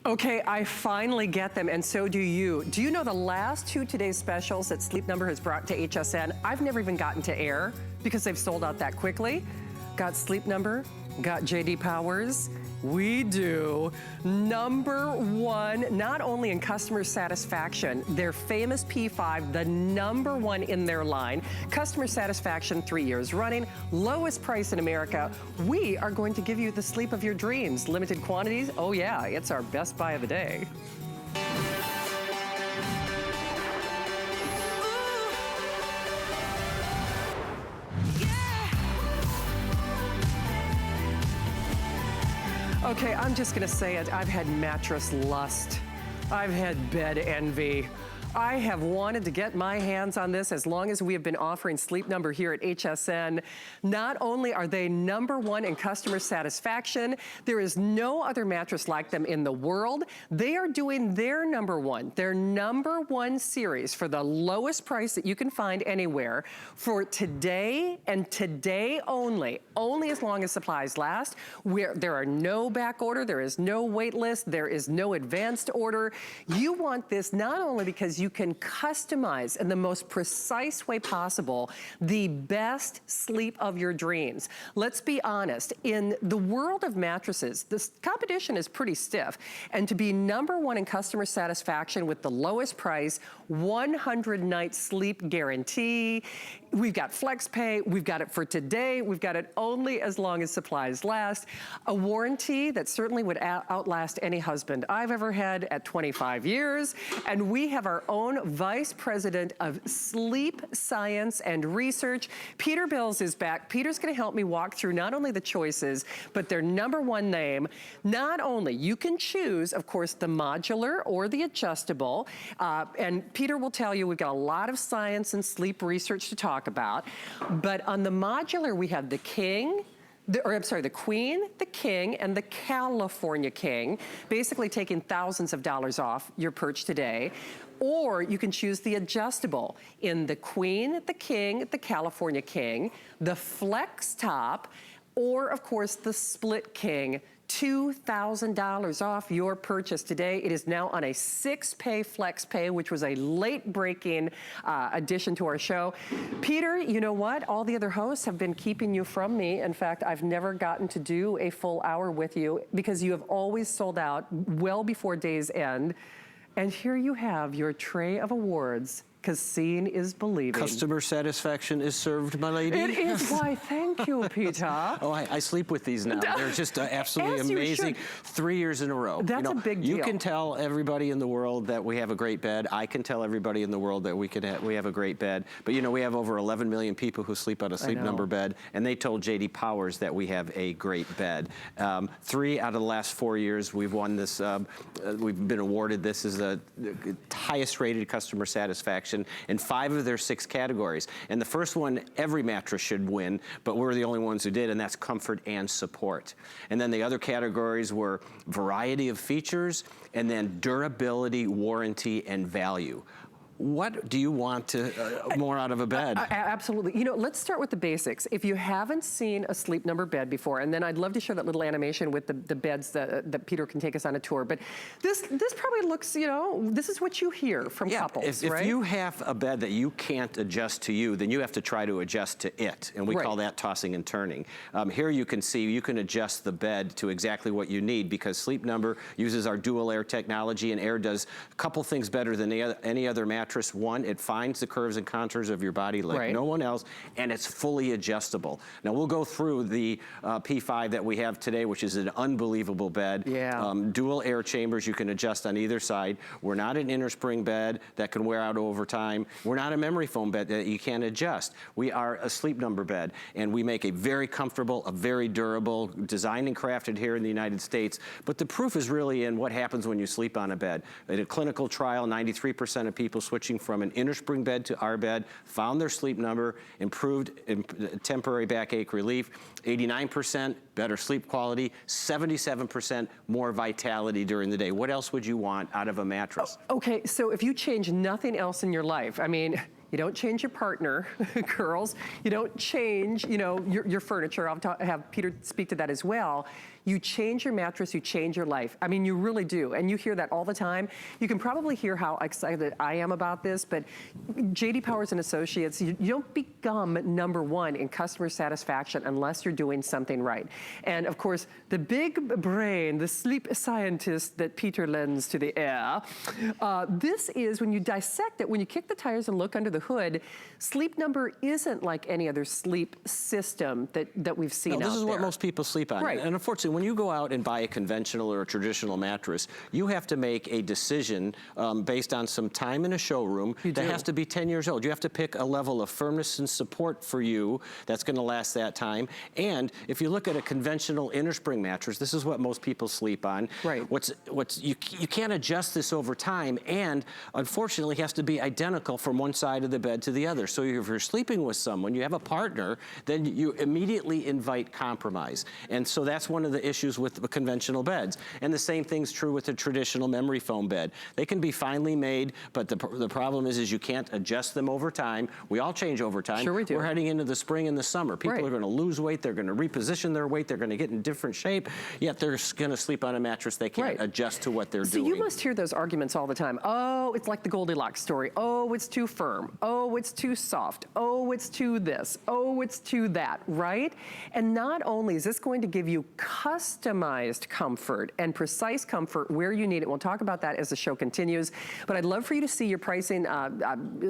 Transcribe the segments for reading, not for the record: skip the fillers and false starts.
Okay, I finally get them, and so do you. Do you know the last two today's specials that Sleep Number has brought to HSN? I've never even gotten to air because they've sold out that quickly. Got Sleep Number, got JD Powers. We do. #1, not only in customer satisfaction, their famous P5, the #1 in their line. Customer satisfaction 3 years running, lowest price in America. We are going to give you the sleep of your dreams. Limited quantities, oh yeah, it's our best buy of the day. Okay, I'm just gonna say it. I've had mattress lust. I've had bed envy. I have wanted to get my hands on this as long as we have been offering Sleep Number here at HSN. Not only are they #1 in customer satisfaction, there is no other mattress like them in the world. They are doing their #1 series for the lowest price that you can find anywhere for today and today only as long as supplies last. There are no back order, there is no wait list, there is no advanced order. You want this not only because you can customize in the most precise way possible the best sleep of your dreams. Let's be honest, in the world of mattresses, this competition is pretty stiff. And to be #1 in customer satisfaction with the lowest price, 100-night sleep guarantee. We've got flex pay, we've got it for today, we've got it only as long as supplies last. A warranty that certainly would outlast any husband I've ever had at 25 years. And we have our own Vice President of Sleep Science and Research. Peter Bills is back. Peter's gonna help me walk through not only the choices, but their #1 name. Not only, you can choose, of course, the modular or the adjustable. And Peter will tell you we've got a lot of science and sleep research to talk about. But on the modular, we have the King, the Queen, the King, and the California King, basically taking thousands of dollars off your perch today. Or you can choose the adjustable in the Queen, the King, the California King, the Flex Top, or of course the Split King. $2,000 off your purchase today. It is now on a 6-pay flex pay, which was a late breaking addition to our show. Peter, you know what? All the other hosts have been keeping you from me. In fact, I've never gotten to do a full hour with you because you have always sold out well before day's end. And here you have your tray of awards. Because seeing is believing. Customer satisfaction is served, my lady. It is. Why, thank you, Peter. Oh, I sleep with these now. They're just absolutely amazing. 3 years in a row. That's a big deal. You can tell everybody in the world that we have a great bed. I can tell everybody in the world that we have a great bed. But you know, we have over 11 million people who sleep on a Sleep Number bed, and they told JD Powers that we have a great bed. 3 out of the last 4 years, we've won this. We've been awarded this as the highest rated customer satisfaction in 5 of their 6 categories. And the first one, every mattress should win, but we're the only ones who did, and that's comfort and support. And then the other categories were variety of features, and then durability, warranty, and value. What do you want more out of a bed? Absolutely. You know, let's start with the basics. If you haven't seen a Sleep Number bed before, and then I'd love to show that little animation with the beds that Peter can take us on a tour. But this probably looks, you know, this is what you hear from couples, right? If you have a bed that you can't adjust to you, then you have to try to adjust to it. And we call that tossing and turning. Here you can see you can adjust the bed to exactly what you need because Sleep Number uses our dual air technology, and air does a couple things better than any other mattress. One, it finds the curves and contours of your body like no one else, and it's fully adjustable. Now we'll go through the P5 that we have today, which is an unbelievable bed. Yeah. Dual air chambers you can adjust on either side. We're not an inner spring bed that can wear out over time. We're not a memory foam bed that you can't adjust. We are a Sleep Number bed, and we make a very comfortable, a very durable, designed and crafted here in the United States. But the proof is really in what happens when you sleep on a bed. In a clinical trial, 93% of people switching from an inner spring bed to our bed, found their Sleep Number, improved temporary backache relief, 89% better sleep quality, 77% more vitality during the day. What else would you want out of a mattress? Okay, so if you change nothing else in your life, I mean, You don't change your partner, girls. You don't change, you know, your furniture. I'll have Peter speak to that as well. You change your mattress, you change your life. I mean, you really do. And you hear that all the time. You can probably hear how excited I am about this, but J.D. Powers and Associates, you don't become #1 in customer satisfaction unless you're doing something right. And of course, the big brain, the sleep scientist that Peter lends to the air, this is when you dissect it, when you kick the tires and look under the hood, Sleep Number isn't like any other sleep system that we've seen out there. This is what most people sleep on. Right. And unfortunately, when you go out and buy a conventional or a traditional mattress, you have to make a decision based on some time in a showroom that has to be 10 years old. You have to pick a level of firmness and support for you that's going to last that time. And if you look at a conventional innerspring mattress, this is what most people sleep on. Right. You can't adjust this over time, and unfortunately has to be identical from one side of the bed to the other. So if you're sleeping with someone, you have a partner, then you immediately invite compromise. And so that's one of the issues with the conventional beds. And the same thing's true with a traditional memory foam bed. They can be finely made, but the problem is you can't adjust them over time. We all change over time. Sure we do. We're heading into the spring and the summer. People are going to lose weight, they're going to reposition their weight, they're going to get in different shape, yet they're going to sleep on a mattress they can't adjust to what they're doing. So you must hear those arguments all the time. Oh, it's like the Goldilocks story. Oh, it's too firm. Oh, it's too soft. Oh, it's too this. Oh, it's too that, right? And not only is this going to give you customized comfort and precise comfort where you need it. We'll talk about that as the show continues. But I'd love for you to see your pricing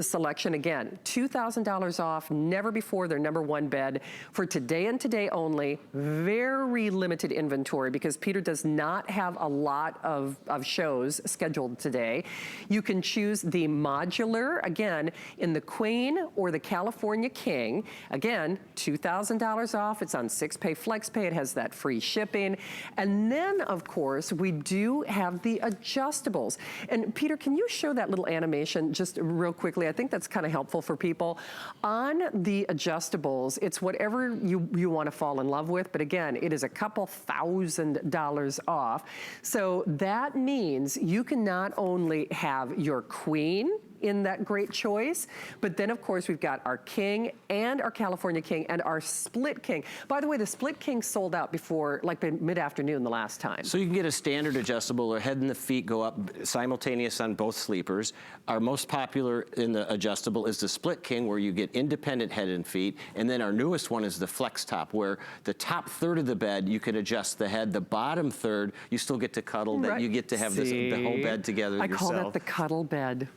selection again. $2,000 off, never before their #1 bed for today and today only. Very limited inventory because Peter does not have a lot of shows scheduled today. You can choose the modular, again, in the Queen or the California King. Again, $2,000 off. It's on 6-pay FlexPay. It has that free shipping. And then, of course, we do have the adjustables. And Peter, can you show that little animation just real quickly? I think that's kind of helpful for people. On the adjustables, it's whatever you want to fall in love with. But again, it is a couple $1,000s off. So that means you can not only have your Queen in that great choice, but then of course we've got our King and our California King and our Split King. By the way, the Split King sold out before like mid-afternoon the last time. So you can get a standard adjustable, or head and the feet go up simultaneous on both sleepers. Our most popular in the adjustable is the Split King, where you get independent head and feet, and then our newest one is the Flex Top, where the top third of the bed you could adjust the head, the bottom third you still get to cuddle, that you get to have the whole bed together yourself. I call that the cuddle bed.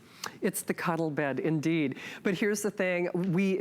It's the cuddle bed, indeed. But here's the thing,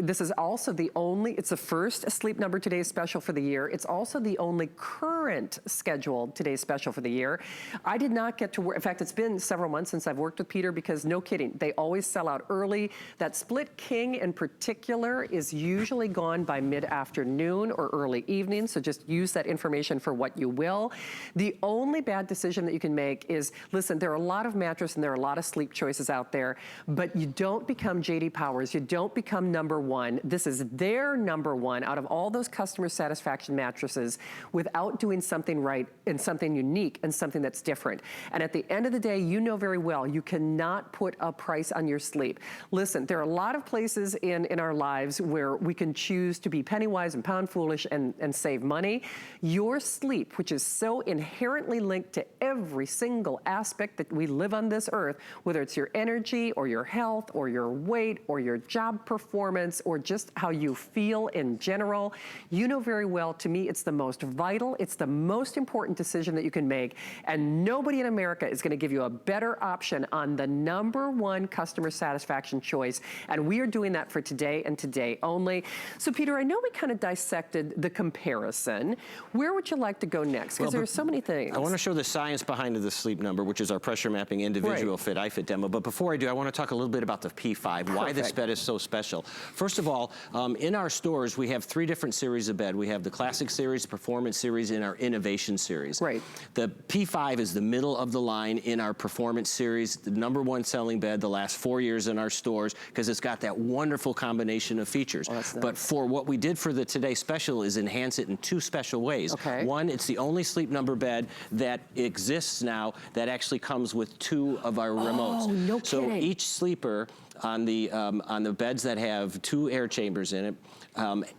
this is also the only, it's the first Sleep Number Today's Special for the year. It's also the only current scheduled Today's Special for the year. I did not get to work, in fact, it's been several months since I've worked with Peter because no kidding, they always sell out early. That Split King in particular is usually gone by mid-afternoon or early evening, so just use that information for what you will. The only bad decision that you can make is, listen, there are a lot of mattress and there are a lot of sleep choices out there, but you don't become J.D. Powers. You don't become #1. This is their #1 out of all those customer satisfaction mattresses without doing something right and something unique and something that's different. And at the end of the day, you know very well, you cannot put a price on your sleep. Listen, there are a lot of places in our lives where we can choose to be penny wise and pound foolish and save money. Your sleep, which is so inherently linked to every single aspect that we live on this earth, whether it's your energy or your health or your weight or your job performance or just how you feel in general, you know very well, to me, it's the most vital, it's the most important decision that you can make, and nobody in America is going to give you a better option on the #1 customer satisfaction choice, and we are doing that for today and today only. So Peter, I know we kind of dissected the comparison. Where would you like to go next? Because there are so many things. I want to show the science behind the Sleep Number, which is our pressure mapping individual fit iFit demo, but before I do, I want to talk a little bit about the P5, why this bed is so special. First of all, in our stores, we have 3 different series of bed. We have the Classic Series, Performance Series, and our Innovation Series. Right. The P5 is the middle of the line in our Performance Series, the #1 selling bed the last 4 years in our stores, because it's got that wonderful combination of features. Oh, that's nice. But for what we did for the Today Special is enhance it in 2 special ways. Okay. One, it's the only Sleep Number bed that exists now that actually comes with 2 of our remotes. Oh, no so kidding. each sleeper on the beds that have 2 air chambers in it,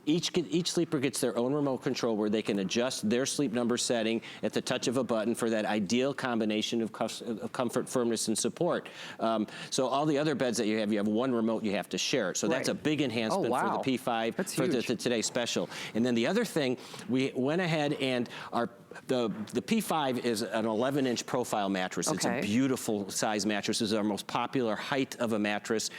each sleeper gets their own remote control where they can adjust their sleep number setting at the touch of a button for that ideal combination of comfort, firmness, and support. So all the other beds that you have one remote, you have to share it. So that's a big enhancement for the P5 for the today's special. And then the other thing, we went ahead and the P5 is an 11-inch profile mattress. It's a beautiful size mattress. This is our most popular height of a mattress.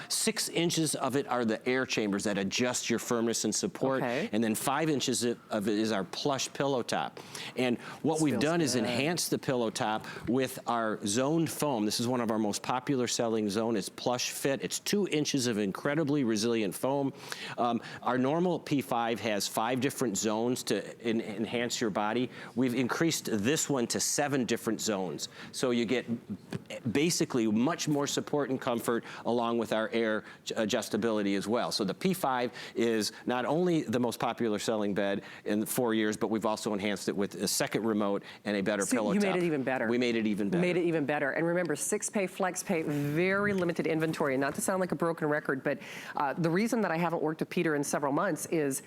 6 inches of it are the air chambers that adjust your firmness and support. And then 5 inches of it is our plush pillow top. And what we've done is enhance the pillow top with our zoned foam. This is one of our most popular selling zone. It's plush fit. It's 2 inches of incredibly resilient foam. Our normal P5 has 5 different zones to enhance your body. We've increased this one to 7 different zones. So you get basically much more support and comfort along with our air adjustability as well. So the P5 is not only the most popular selling bed in 4 years, but we've also enhanced it with a second remote and a better pillow top. You made it even better. We made it even better. Made it even better. And remember, 6-pay, flex-pay, very limited inventory. And not to sound like a broken record, but the reason that I haven't worked with Peter in several months is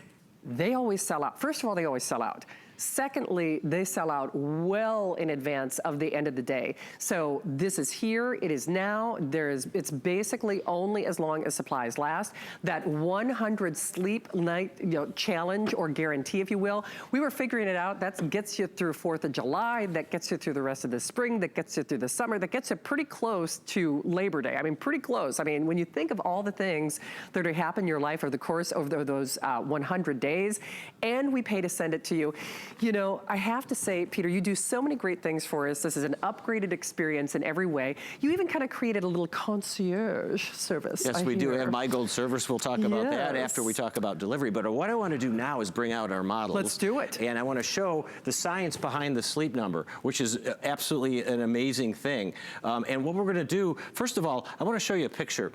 they always sell out. First of all, they always sell out. Secondly, they sell out well in advance of the end of the day. So this is here, it is now. It's basically only as long as supplies last. That 100 sleep night challenge or guarantee, if you will, we were figuring it out. That gets you through 4th of July, that gets you through the rest of the spring, that gets you through the summer, that gets you pretty close to Labor Day. I mean, pretty close. I mean, when you think of all the things that are happening in your life over the course of those 100 days, and we pay to send it to you. You know, I have to say, Peter, you do so many great things for us. This is an upgraded experience in every way. You even kind of created a little concierge service. Yes, we do have My Gold service. We'll talk about that after we talk about delivery. But what I want to do now is bring out our models. Let's do it. And I want to show the science behind the sleep number, which is absolutely an amazing thing. And what we're going to do, first of all, I want to show you a picture.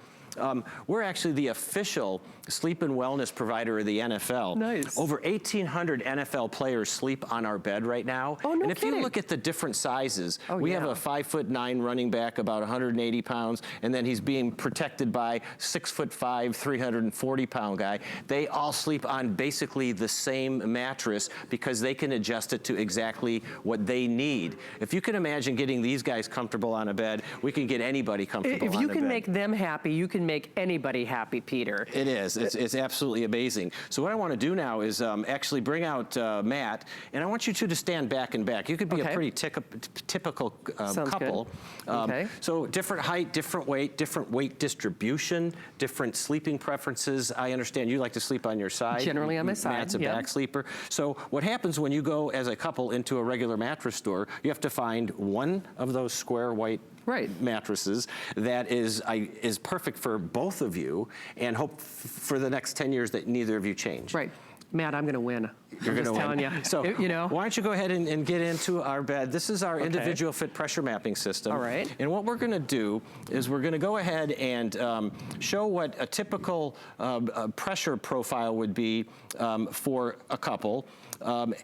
We're actually the official sleep and wellness provider of the NFL. Nice. Over 1,800 NFL players sleep on our bed right now. Oh, no and if kidding. you look at the different sizes, we have a 5'9" running back, about 180 pounds, and then he's being protected by 6'5", 340-pound guy. They all sleep on basically the same mattress because they can adjust it to exactly what they need. If you can imagine getting these guys comfortable on a bed, we can get anybody comfortable on a bed. If you can make them happy, you can make anybody happy, Peter. It is. It's absolutely amazing. So what I want to do now is actually bring out Matt, and I want you two to stand back and back. You could be a pretty typical couple. So different height, different weight distribution, different sleeping preferences. I understand you like to sleep on your side. Generally on my side. Matt's a back sleeper. So what happens when you go as a couple into a regular mattress store, you have to find one of those square white mattresses that is perfect for both of you, and hope for the next 10 years that neither of you change. Right. Matt, I'm going to win. You're going to win. Telling you. So, you know, why don't you go ahead and get into our bed. This is our individual fit pressure mapping system. All right. And what we're going to do is we're going to go ahead and show what a typical pressure profile would be for a couple. We're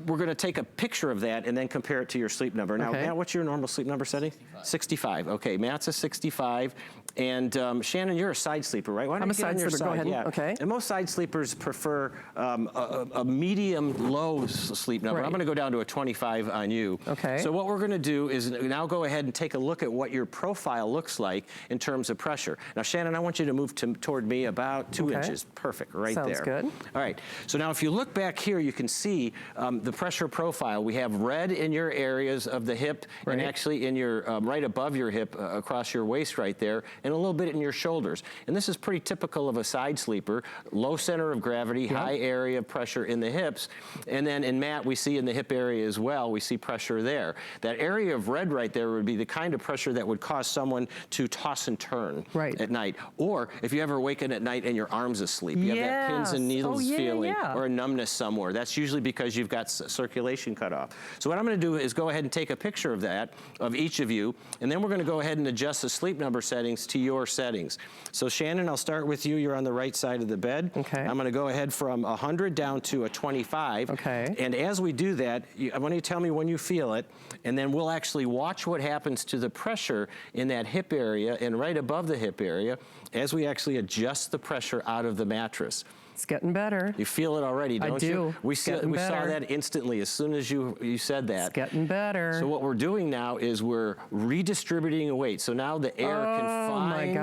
going to take a picture of that and then compare it to your sleep number. Now, Matt, what's your normal sleep number setting? 65. Okay, Matt's a 65. And Shannon, you're a side sleeper, right? Why don't I'm a side sleeper. Go ahead. Yeah. Okay. And most side sleepers prefer a medium-low sleep number. I'm going to go down to a 25 on you. Okay. So what we're going to do is now go ahead and take a look at what your profile looks like in terms of pressure. Now, Shannon, I want you to move toward me about 2 inches. Perfect, right there. Sounds good. All right. So now if you look back here, you can see the pressure profile. We have red in your areas of the hip and actually in your right above your hip across your waist right there, and a little bit in your shoulders. And this is pretty typical of a side sleeper. Low center of gravity, high area of pressure in the hips. And then in Matt, we see in the hip area as well, we see pressure there. That area of red right there would be the kind of pressure that would cause someone to toss and turn at night. Or if you ever awaken at night and your arm's asleep, you have that pins and needles feeling or a numbness somewhere. That's usually because you've got circulation cut off. So what I'm going to do is go ahead and take a picture of that, of each of you, and then we're going to go ahead and adjust the sleep number settings to to your settings. So Shannon, I'll start with you. You're on the right side of the bed. Okay. I'm gonna go ahead from 100 down to a 25. Okay. And as we do that, I want you to tell me when you feel it, and then we'll actually watch what happens to the pressure in that hip area and right above the hip area as we actually adjust the pressure out of the mattress. It's getting better. You feel it already, don't you? I do. We saw that instantly as soon as you said that. It's getting better. So what we're doing now is we're redistributing the weight. So now the air can find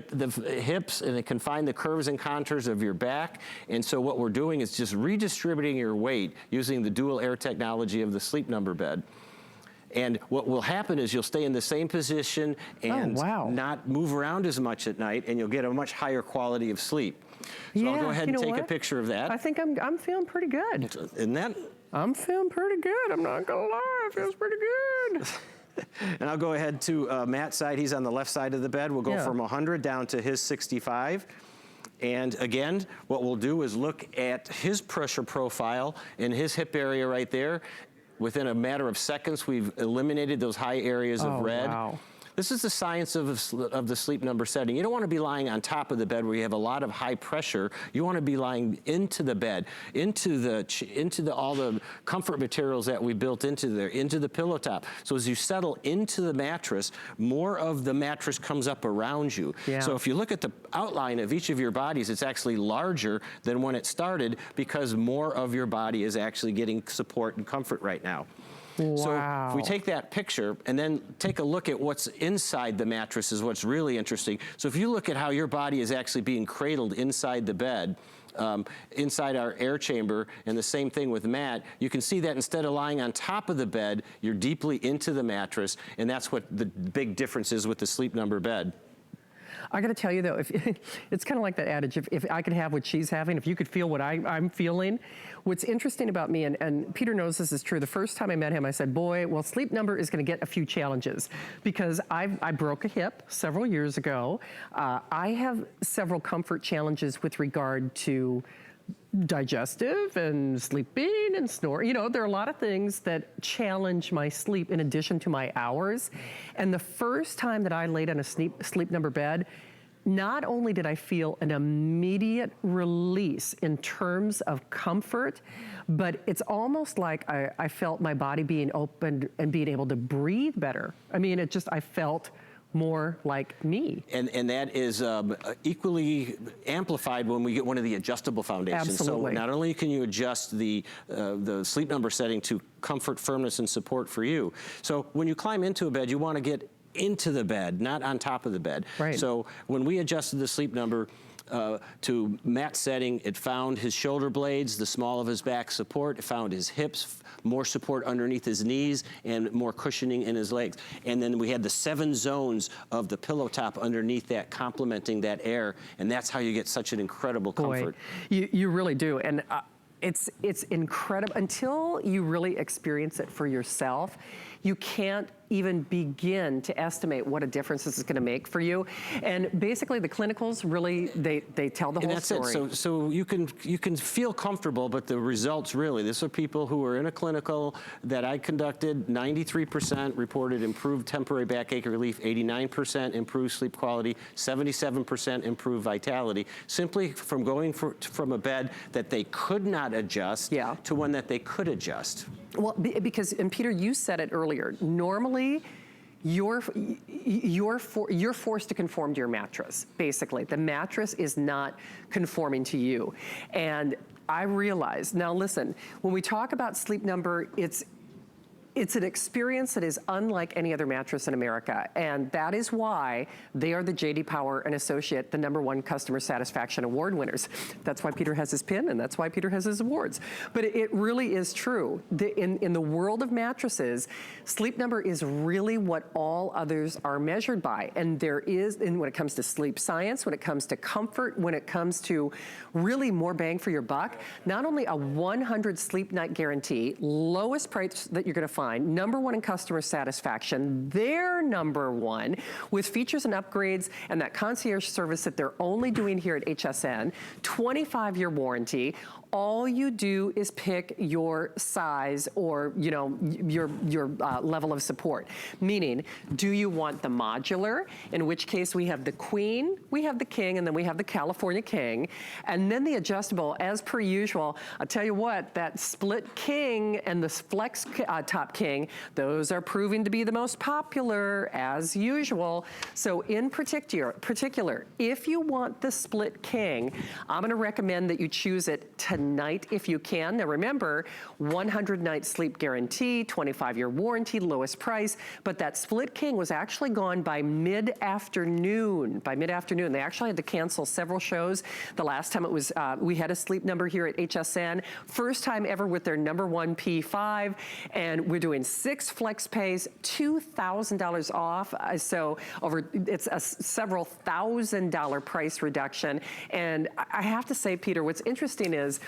the hips, and it can find the curves and contours of your back. And so what we're doing is just redistributing your weight using the dual air technology of the Sleep Number bed. And what will happen is you'll stay in the same position and not move around as much at night, and you'll get a much higher quality of sleep. So I'll go ahead and take a picture of that. I think I'm feeling pretty good. Isn't that? I'm feeling pretty good. I'm not gonna lie, it feels pretty good. And I'll go ahead to Matt's side. He's on the left side of the bed. We'll go from 100 down to his 65. And again, what we'll do is look at his pressure profile in his hip area right there. Within a matter of seconds, we've eliminated those high areas of red. Wow. This is the science of the Sleep Number setting. You don't want to be lying on top of the bed where you have a lot of high pressure. You want to be lying into the bed, into all the comfort materials that we built into there, into the pillow top. So as you settle into the mattress, more of the mattress comes up around you. Yeah. So if you look at the outline of each of your bodies, it's actually larger than when it started because more of your body is actually getting support and comfort right now. Wow. So if we take that picture and then take a look at what's inside the mattress is what's really interesting. So if you look at how your body is actually being cradled inside the bed, inside our air chamber, and the same thing with Matt, you can see that instead of lying on top of the bed, you're deeply into the mattress, and that's what the big difference is with the Sleep Number bed. I gotta tell you though, it's kind of like that adage, if I could have what she's having, if you could feel what I'm feeling. What's interesting about me, and Peter knows this is true, the first time I met him, I said, boy, well, Sleep Number is gonna get a few challenges because I broke a hip several years ago. I have several comfort challenges with regard to digestive and sleeping and snoring. You know, there are a lot of things that challenge my sleep in addition to my hours. And the first time that I laid on a Sleep Number bed, not only did I feel an immediate release in terms of comfort, but it's almost like I felt my body being opened and being able to breathe better. I mean, I felt more like me. And that is equally amplified when we get one of the adjustable foundations. Absolutely. So not only can you adjust the Sleep Number setting to comfort, firmness, and support for you. So when you climb into a bed, you want to get into the bed, not on top of the bed. Right. So when we adjusted the Sleep Number to Matt's setting, it found his shoulder blades, the small of his back support, it found his hips, more support underneath his knees, and more cushioning in his legs. And then we had the 7 zones of the pillow top underneath that, complementing that air, and that's how you get such an incredible comfort. Boy, you really do. And it's incredible. Until you really experience it for yourself, you can't even begin to estimate what a difference this is going to make for you. And basically the clinicals really, they tell the whole story. It. So you can feel comfortable, but the results really, these are people who are in a clinical that I conducted, 93% reported improved temporary backache relief, 89% improved sleep quality, 77% improved vitality, simply from going from a bed that they could not adjust to one that they could adjust. Well, because, and Peter, you said it earlier, normally you're forced to conform to your mattress, basically. The mattress is not conforming to you. And I realized, now listen, when we talk about Sleep Number, it's an experience that is unlike any other mattress in America, and that is why they are the J.D. Power and Associate, the #1 customer satisfaction award winners. That's why Peter has his pin, and that's why Peter has his awards. But it really is true. In the world of mattresses, Sleep Number is really what all others are measured by, and there is, and when it comes to sleep science, when it comes to comfort, when it comes to really more bang for your buck, not only a 100 sleep night guarantee, lowest price that you're gonna find, #1 in customer satisfaction, they're #1 with features and upgrades and that concierge service that they're only doing here at HSN, 25-year warranty, All you do is pick your size or, you know, your level of support. Meaning, do you want the modular, in which case we have the queen, we have the king, and then we have the California king. And then the adjustable, as per usual, I'll tell you what, that split king and the flex top king, those are proving to be the most popular as usual. So in particular, if you want the split king, I'm gonna recommend that you choose it tonight if you can. Now remember, 100-night sleep guarantee, 25-year warranty, lowest price, but that split king was actually gone by mid-afternoon. They actually had to cancel several shows. The last time it was, we had a Sleep Number here at HSN, first time ever with their #1 P5, and we're doing 6 flex pays, $2,000 off. So it's a several $1,000 price reduction. And I have to say, Peter, what's interesting is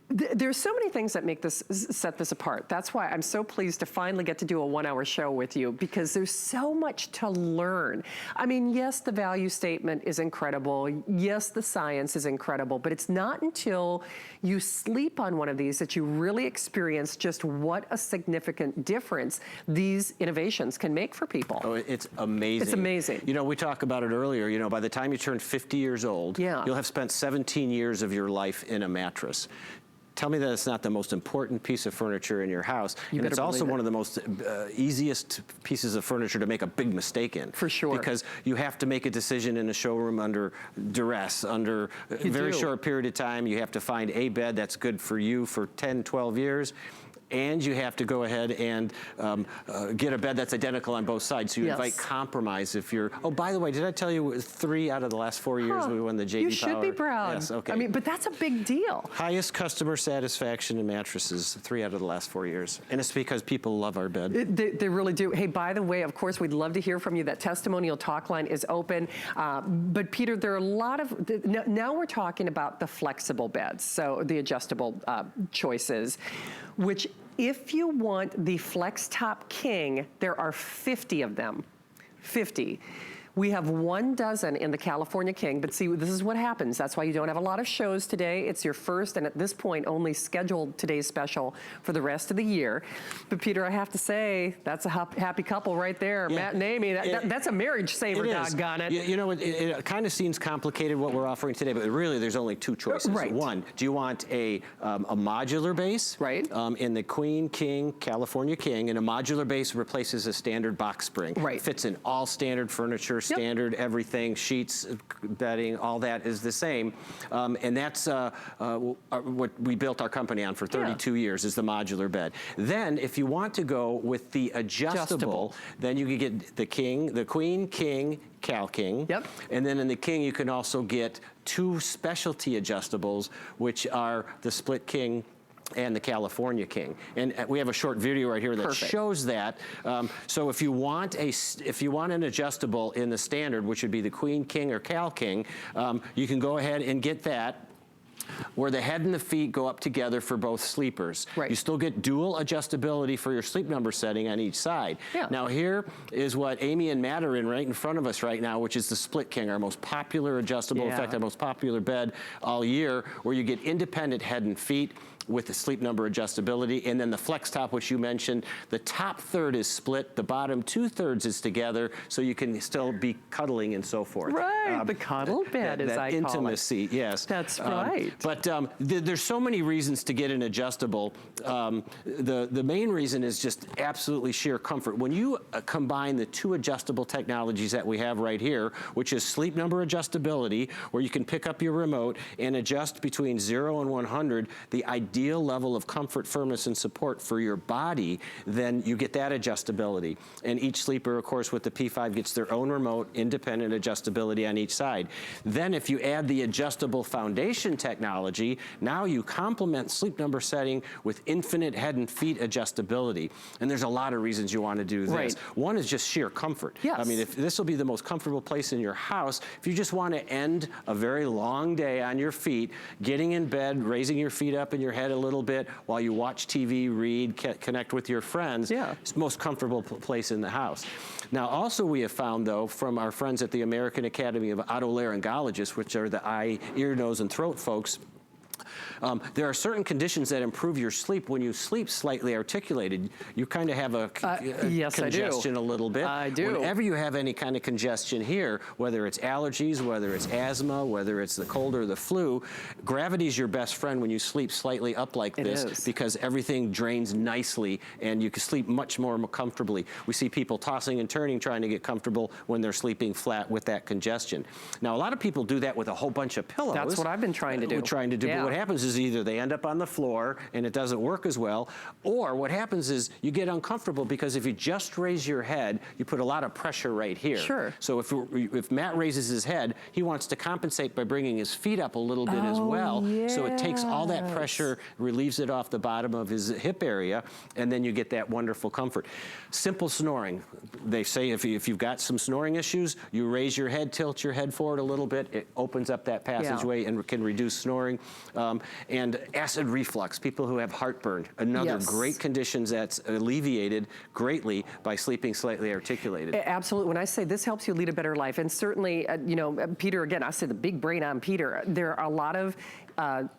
there's so many things that make this, set this apart. That's why I'm so pleased to finally get to do a 1-hour show with you, because there's so much to learn. I mean, yes, the value statement is incredible. Yes, the science is incredible, but it's not until you sleep on one of these that you really experience just what a significant difference these innovations can make for people. Oh, it's amazing. It's amazing. You know, we talked about it earlier, you know, by the time you turn 50 years old, you'll have spent 17 years of your life in a mattress. Tell me that it's not the most important piece of furniture in your house. And it's also one of the most easiest pieces of furniture to make a big mistake in. For sure. Because you have to make a decision in a showroom under duress, under a very short period of time. You have to find a bed that's good for you for 10, 12 years. And you have to go ahead and get a bed that's identical on both sides. So you invite compromise if you're, oh, by the way, did I tell you 3 out of the last 4 years we won the J.D. Power? You should be proud. Yes, okay. I mean, but that's a big deal. Highest customer satisfaction in mattresses, 3 out of the last 4 years. And it's because people love our bed. They really do. Hey, by the way, of course, we'd love to hear from you. That testimonial talk line is open. But Peter, there are a lot of, now we're talking about the flexible beds, so the adjustable choices, which if you want the Flex Top King, there are 50 of them, 50. We have 1 dozen in the California King, but see, this is what happens. That's why you don't have a lot of shows today. It's your first, and at this point, only scheduled today's special for the rest of the year. But Peter, I have to say, that's a happy couple right there. Matt and Amy, that's a marriage saver, doggone it. You know, it kind of seems complicated what we're offering today, but really there's only 2 choices. Right. One, do you want a modular base? Right. In the Queen, King, California King, and a modular base replaces a standard box spring. Right. Fits in all standard furniture, standard everything, sheets, bedding, all that is the same. And that's what we built our company on for 32 years, is the modular bed. Then if you want to go with the adjustable, then you can get the King, the Queen, King, Cal King. Yep. And then in the King, you can also get 2 specialty adjustables, which are the Split King and the California King. And we have a short video right here that shows that. So if you want an adjustable in the standard, which would be the Queen, King, or Cal King, you can go ahead and get that, where the head and the feet go up together for both sleepers. Right. You still get dual adjustability for your Sleep Number setting on each side. Yeah. Now here is what Amy and Matt are in right in front of us right now, which is the Split King, our most popular adjustable, in fact, our most popular bed all year, where you get independent head and feet with the Sleep Number adjustability, and then the Flex Top, which you mentioned, the top third is split, the bottom 2/3 is together, so you can still be cuddling and so forth. Right, the cuddle bed, as I call it. That intimacy, yes. That's right. But there's so many reasons to get an adjustable. The main reason is just absolutely sheer comfort. When you combine the 2 adjustable technologies that we have right here, which is Sleep Number adjustability, where you can pick up your remote and adjust between 0 and 100, the ideal level of comfort, firmness, and support for your body, then you get that adjustability. And each sleeper, of course, with the P5 gets their own remote, independent adjustability on each side. Then if you add the adjustable foundation technology, now you complement Sleep Number setting with infinite head and feet adjustability. And there's a lot of reasons you want to do this. Right. One is just sheer comfort. Yes. I mean, if this will be the most comfortable place in your house, if you just want to end a very long day on your feet, getting in bed, raising your feet up and your head a little bit while you watch TV, read, connect with your friends, it's the most comfortable place in the house. Now, also we have found, though, from our friends at the American Academy of Otolaryngologists, which are the eye, ear, nose, and throat folks, There are certain conditions that improve your sleep when you sleep slightly articulated. You kind of have a yes, congestion a little bit. I do. Whenever you have any kind of congestion here, whether it's allergies, whether it's asthma, whether it's the cold or the flu, gravity is your best friend when you sleep slightly up like this, because everything drains nicely and you can sleep much more comfortably. We see people tossing and turning trying to get comfortable when they're sleeping flat with that congestion. Now, a lot of people do that with a whole bunch of pillows. That's what I've been trying to do. But what happens is either they end up on the floor and it doesn't work as well, or what happens is you get uncomfortable because if you just raise your head, you put a lot of pressure right here. Sure. So if Matt raises his head, he wants to compensate by bringing his feet up a little bit as well. Yes. So it takes all that pressure, relieves it off the bottom of his hip area, and then you get that wonderful comfort. Simple snoring. They say if you've got some snoring issues, you raise your head, tilt your head forward a little bit, it opens up that passageway and can reduce snoring. And acid reflux, people who have heartburn, another great condition that's alleviated greatly by sleeping slightly articulated. Absolutely. When I say this helps you lead a better life, and certainly, you know, Peter, again, I say the big brain on Peter. There are a lot of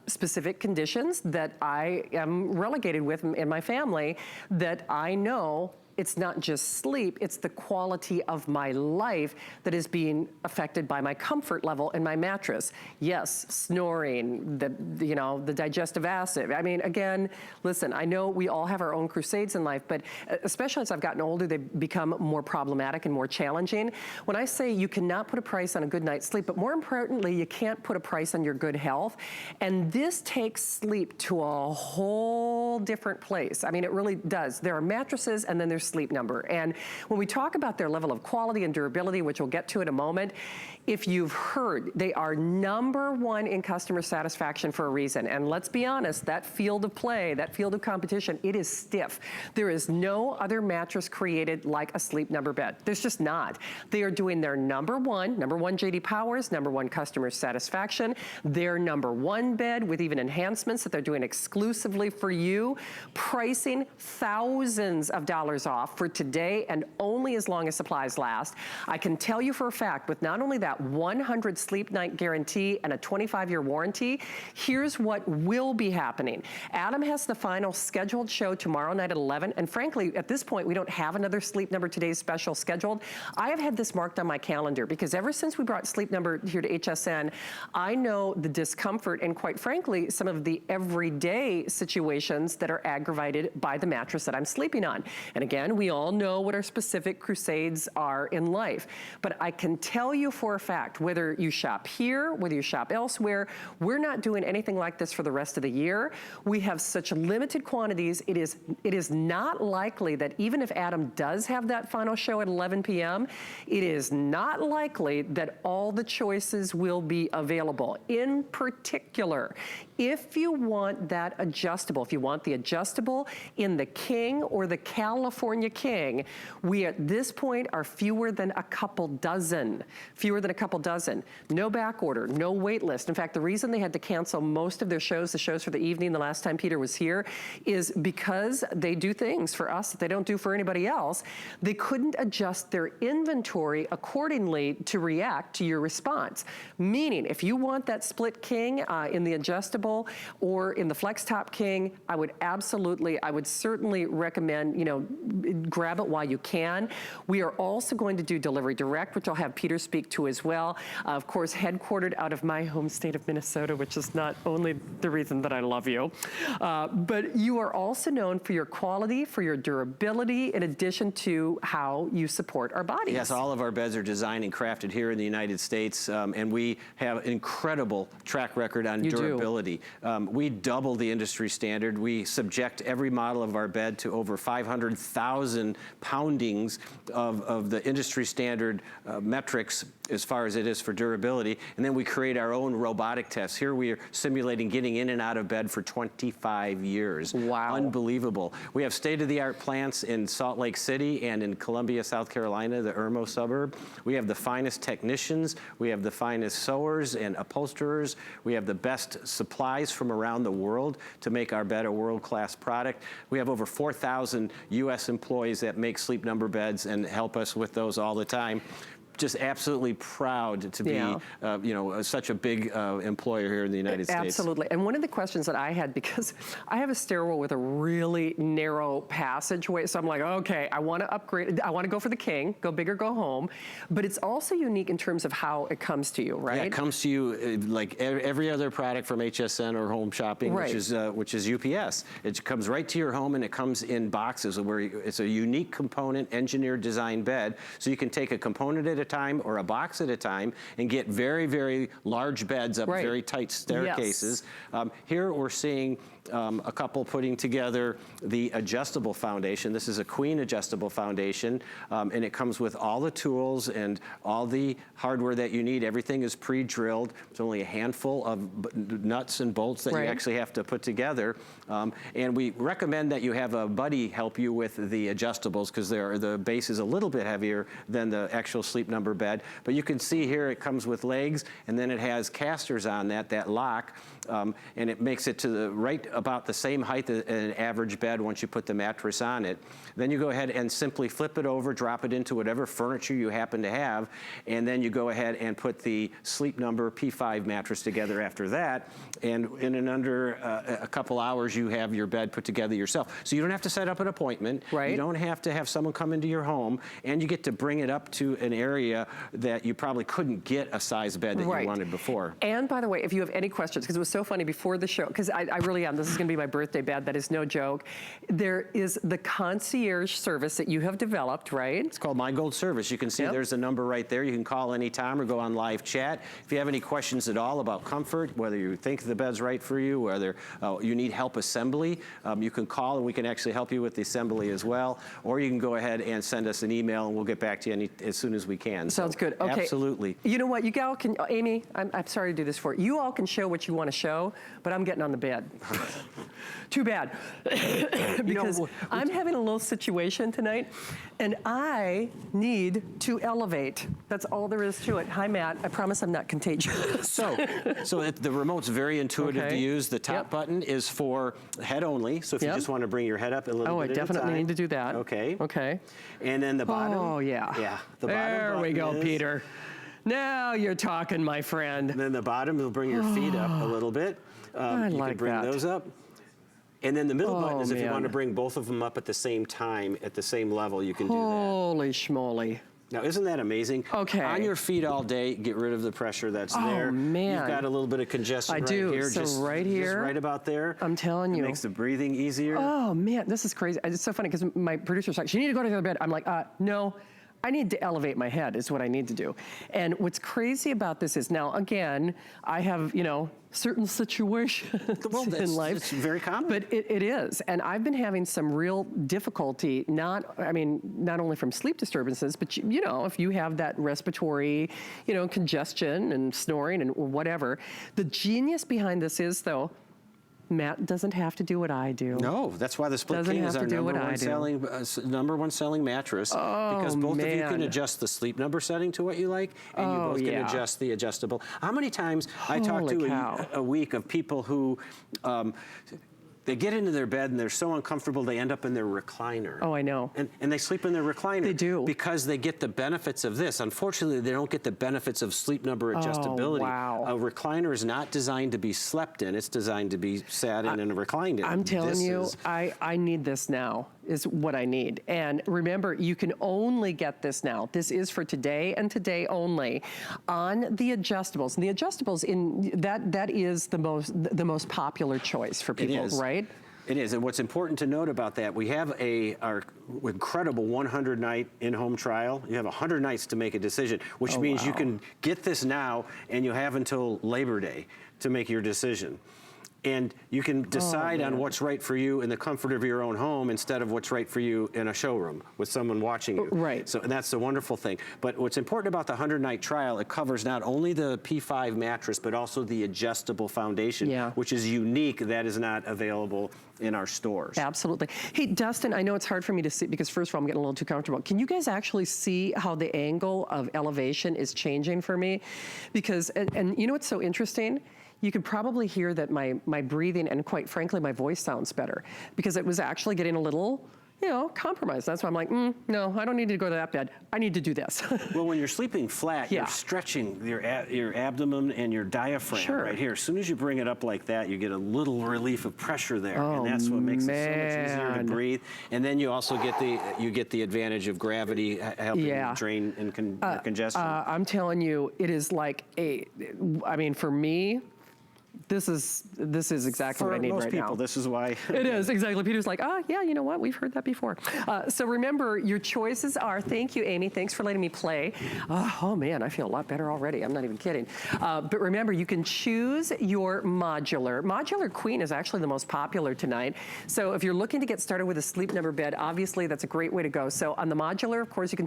specific conditions that I am relegated with in my family that I know it's not just sleep, it's the quality of my life that is being affected by my comfort level in my mattress. Yes, snoring, the digestive acid. I mean, again, listen, I know we all have our own crusades in life, but especially as I've gotten older, they've become more problematic and more challenging. When I say you cannot put a price on a good night's sleep, but more importantly, you can't put a price on your good health. And this takes sleep to a whole different place. I mean, it really does. There are mattresses and then there's Sleep Number. And when we talk about their level of quality and durability, which we'll get to in a moment, if you've heard, they are #1 in customer satisfaction for a reason. And let's be honest, that field of play, that field of competition, it is stiff. There is no other mattress created like a Sleep Number bed. There's just not. They are doing their #1 JD Powers, #1 customer satisfaction, their #1 bed with even enhancements that they're doing exclusively for you, pricing thousands of dollars off for today and only as long as supplies last. I can tell you for a fact, with not only that 100 sleep night guarantee and a 25-year warranty, here's what will be happening. Adam has the final scheduled show tomorrow night at 11, and frankly, at this point, we don't have another Sleep Number Today's special scheduled. I have had this marked on my calendar because ever since we brought Sleep Number here to HSN, I know the discomfort and, quite frankly, some of the everyday situations that are aggravated by the mattress that I'm sleeping on. And again, we all know what our specific crusades are in life. But I can tell you for a fact, whether you shop here, whether you shop elsewhere, we're not doing anything like this for the rest of the year. We have such limited quantities. It is not likely that even if Adam does have that final show at 11 p.m., it is not likely that all the choices will be available. In particular, if you want that adjustable, if you want the adjustable in the King or the California King, we at this point are fewer than a couple dozen. No back order, no wait list. In fact, the reason they had to cancel most of their shows, the shows for the evening the last time Peter was here, is because they do things for us that they don't do for anybody else. They couldn't adjust their inventory accordingly to react to your response. Meaning, if you want that split King in the adjustable or in the Flex Top King, I would certainly recommend, grab it while you can. We are also going to do delivery direct, which I'll have Peter speak to as well. Of course, headquartered out of my home state of Minnesota, which is not only the reason that I love you, but you are also known for your quality, for your durability, in addition to how you support our bodies. Yes, all of our beds are designed and crafted here in the United States, and we have an incredible track record on durability. We double the industry standard. We subject every model of our bed to over 500,000 poundings of the industry standard metrics as far as it is for durability. And then we create our own robotic tests. Here we are simulating getting in and out of bed for 25 years. Wow. Unbelievable. We have state-of-the-art plants in Salt Lake City and in Columbia, South Carolina, the Irmo suburb. We have the finest technicians. We have the finest sewers and upholsterers. We have the best supplies from around the world to make our bed a world-class product. We have over 4,000 U.S. employees that make Sleep Number beds and help us with those all the time. just absolutely proud to be, you know, such a big employer here in the United States. Absolutely. And one of the questions that I had, because I have a stairwell with a really narrow passageway, so I'm like, okay, I want to upgrade. I want to go for the king, go big or go home. But it's also unique in terms of how it comes to you, right? Yeah, it comes to you like every other product from HSN or Home Shopping, which is UPS. It comes right to your home, and it comes in boxes where it's a unique component, engineered, designed bed. So you can take a component at a time or a box at a time and get very, very large beds up very tight staircases. Here we're seeing a couple putting together the adjustable foundation. This is a queen adjustable foundation, and it comes with all the tools and all the hardware that you need. Everything is pre-drilled. There's only a handful of nuts and bolts that you actually have to put together. And we recommend that you have a buddy help you with the adjustables, because the base is a little bit heavier than the actual Sleep Number bed. But you can see here it comes with legs, and then it has casters on that lock, and it makes it to the right about the same height as an average bed once you put the mattress on it. Then you go ahead and simply flip it over, drop it into whatever furniture you happen to have, and then you go ahead and put the Sleep Number P5 mattress together after that. And in under a couple hours, you have your bed put together yourself. So you don't have to set up an appointment. You don't have to have someone come into your home, and you get to bring it up to an area that you probably couldn't get a size bed that you wanted before. And by the way, if you have any questions, because it was so funny before the show, because I really am, this is going to be my birthday bed, that is no joke. There is the concierge service that you have developed, right? It's called My Gold Service. You can see there's a number right there. You can call anytime or go on live chat. If you have any questions at all about comfort, whether you think the bed's right for you, whether you need help assembly, you can call and we can actually help you with the assembly as well. Or you can go ahead and send us an email and we'll get back to you as soon as we can. Sounds good. Okay. Absolutely. You know what? You all can, Amy, I'm sorry to do this for you. You all can show what you want to show, but I'm getting on the bed. Too bad. Because I'm having a little situation tonight, and I need to elevate. That's all there is to it. Hi, Matt. I promise I'm not contagious. So the remote's very intuitive to use. The top button is for head only. So if you just want to bring your head up a little bit I at a definitely time. need to do that. Okay. Okay. And then the bottom. Oh, yeah. Yeah. The there bottom we go, is, Peter. Now you're talking, my friend. And then the bottom will bring your feet up a little bit. I you like can bring that. those up. And then the middle button is if you want to man. bring both of them up at the same time, at the same level, you can do that. Holy schmoly. Now, isn't that amazing? Okay. On your feet all day, get rid of the pressure that's there. Oh, man. You've got a little bit of congestion I right do. here. So just right here. Just right about there. I'm telling you. It makes the breathing easier. Oh, man, this is crazy. It's so funny because my producer's like, you need to go to the other bed. I'm like, no. I need to elevate my head is what I need to do. And what's crazy about this is now, again, I have, certain situations in life. It's very common. But it is. And I've been having some real difficulty, not only from sleep disturbances, but if you have that respiratory, congestion and snoring and whatever. The genius behind this is, though, Matt doesn't have to do what I do. No, that's why the Split King is our number one selling mattress. Because both of you can adjust the Sleep Number setting to what you like, and you both can adjust the adjustable. How many times I talk to a week of people who they get into their bed and they're so uncomfortable they end up in their recliner. Oh, I know. And they sleep in their recliner. They do. Because they get the benefits of this. Unfortunately, they don't get the benefits of Sleep Number adjustability. Oh, wow. A recliner is not designed to be slept in. It's designed to be sat in and reclined in. I'm telling you, I need this now, is what I need. And remember, you can only get this now. This is for today and today only on the adjustables. And the adjustables, that is the most popular choice for people, right? It is, and what's important to note about that, we have our incredible 100-night in-home trial. You have 100 nights to make a decision, which means you can get this now, and you have until Labor Day to make your decision. And you can decide on what's right for you in the comfort of your own home instead of what's right for you in a showroom with someone watching you. Right. So and that's the wonderful thing. But what's important about the 100-night trial, it covers not only the P5 mattress, but also the adjustable foundation, which is unique. That is not available in our stores. Absolutely. Hey, Dustin, I know it's hard for me to see because first of all, I'm getting a little too comfortable. Can you guys actually see how the angle of elevation is changing for me? Because, and you know what's so interesting? You could probably hear that my breathing and quite frankly, my voice sounds better because it was actually getting a little you know, compromise. That's why I'm like, no, I don't need to go to that bed. I need to do this. Well, when you're sleeping flat, Yeah. you're stretching your abdomen and your diaphragm Sure. right here. As soon as you bring it up like that, you get a little relief of pressure there, Oh, and that's what makes it so much easier to man. breathe. And then you also get the advantage of gravity helping Yeah. drain and congestion. I'm telling you, it is like I mean, for me, this is exactly what I need For most right people, now. this is why. It is, exactly. Peter's like, yeah, you know what? We've heard that before. So remember, your choices are, thank you, Amy. Thanks for letting me play. Oh, man, I feel a lot better already. I'm not even kidding. But remember, you can choose your modular. Modular Queen is actually the most popular tonight. So if you're looking to get started with a Sleep Number bed, obviously that's a great way to go. So on the modular, of course, you can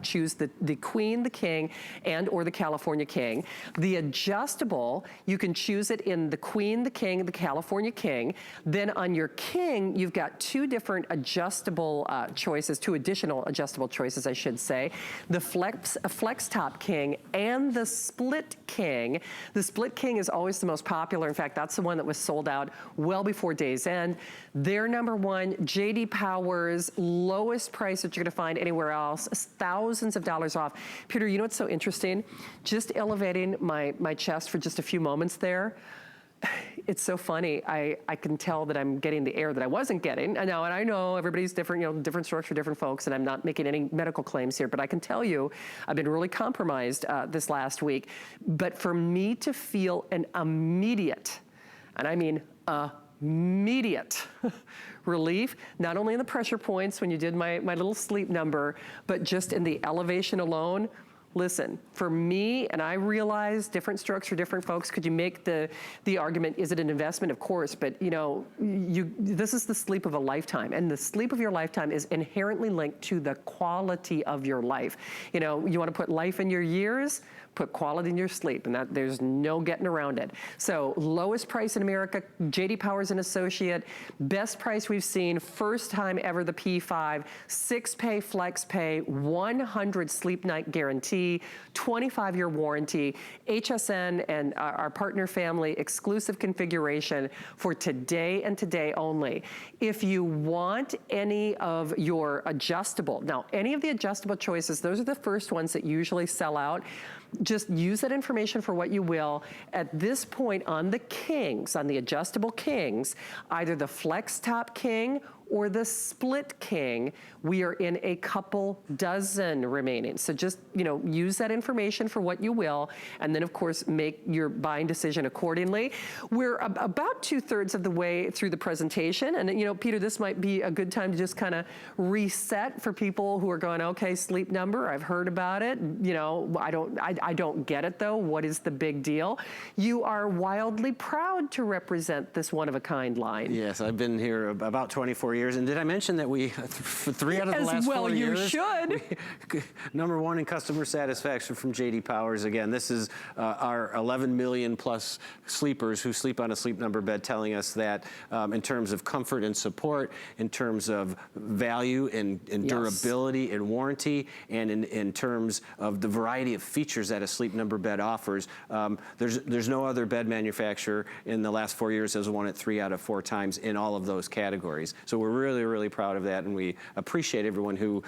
choose the Queen, the King, and or the California King. The adjustable, you can choose it in the Queen, the King, the California King. Then on your King, you've got two different adjustable choices, two additional adjustable choices, I should say. The Flex Top King and the Split King. The Split King is always the most popular. In fact, that's the one that was sold out well before day's end. They're number one, J.D. Power's lowest price that you're gonna find anywhere else, thousands of dollars off. Peter, you know what's so interesting? Just elevating my chest for just a few moments there, it's so funny. I can tell that I'm getting the air that I wasn't getting. And I know everybody's different, you know, different structure, different folks, and I'm not making any medical claims here, but I can tell you I've been really compromised this last week. But for me to feel an immediate, and I mean immediate relief, not only in the pressure points when you did my little sleep number, but just in the elevation alone. Listen, for me, and I realize different strokes for different folks, could you make the argument, is it an investment? Of course, but you know, this is the sleep of a lifetime, and the sleep of your lifetime is inherently linked to the quality of your life. You know, you wanna put life in your years, put quality in your sleep, and that there's no getting around it. So lowest price in America, J.D. Power's an associate, best price we've seen, first time ever the P5, 6-pay flex pay, 100 sleep night guarantee, 25-year warranty, HSN and our partner family exclusive configuration for today and today only. If you want any of your adjustable, now any of the adjustable choices, those are the first ones that usually sell out. Just use that information for what you will. At this point on the Kings, on the adjustable Kings, either the Flex Top King or the Split King, we are in a couple dozen remaining. So just, you know, use that information for what you will, and then of course make your buying decision accordingly. We're about 2/3 of the way through the presentation, and you know, Peter, this might be a good time to just kind of reset for people who are going, okay, Sleep Number, I've heard about it, you know, I don't get it though, what is the big deal? You are wildly proud to represent this one-of-a-kind line. Yes, I've been here about 24 years, and did I mention that we, for 3 out of the last 4 years? As well, you should. Number one in customer satisfaction from J.D. Powers. Again, this is our 11 million plus sleepers who sleep on a Sleep Number bed telling us that in terms of comfort and support, in terms of value and durability and warranty, and in terms of the variety of features that a Sleep Number bed offers, there's no other bed manufacturer in the last 4 years has won it 3 out of 4 times in all of those categories. So we're really, really proud of that, and we appreciate everyone who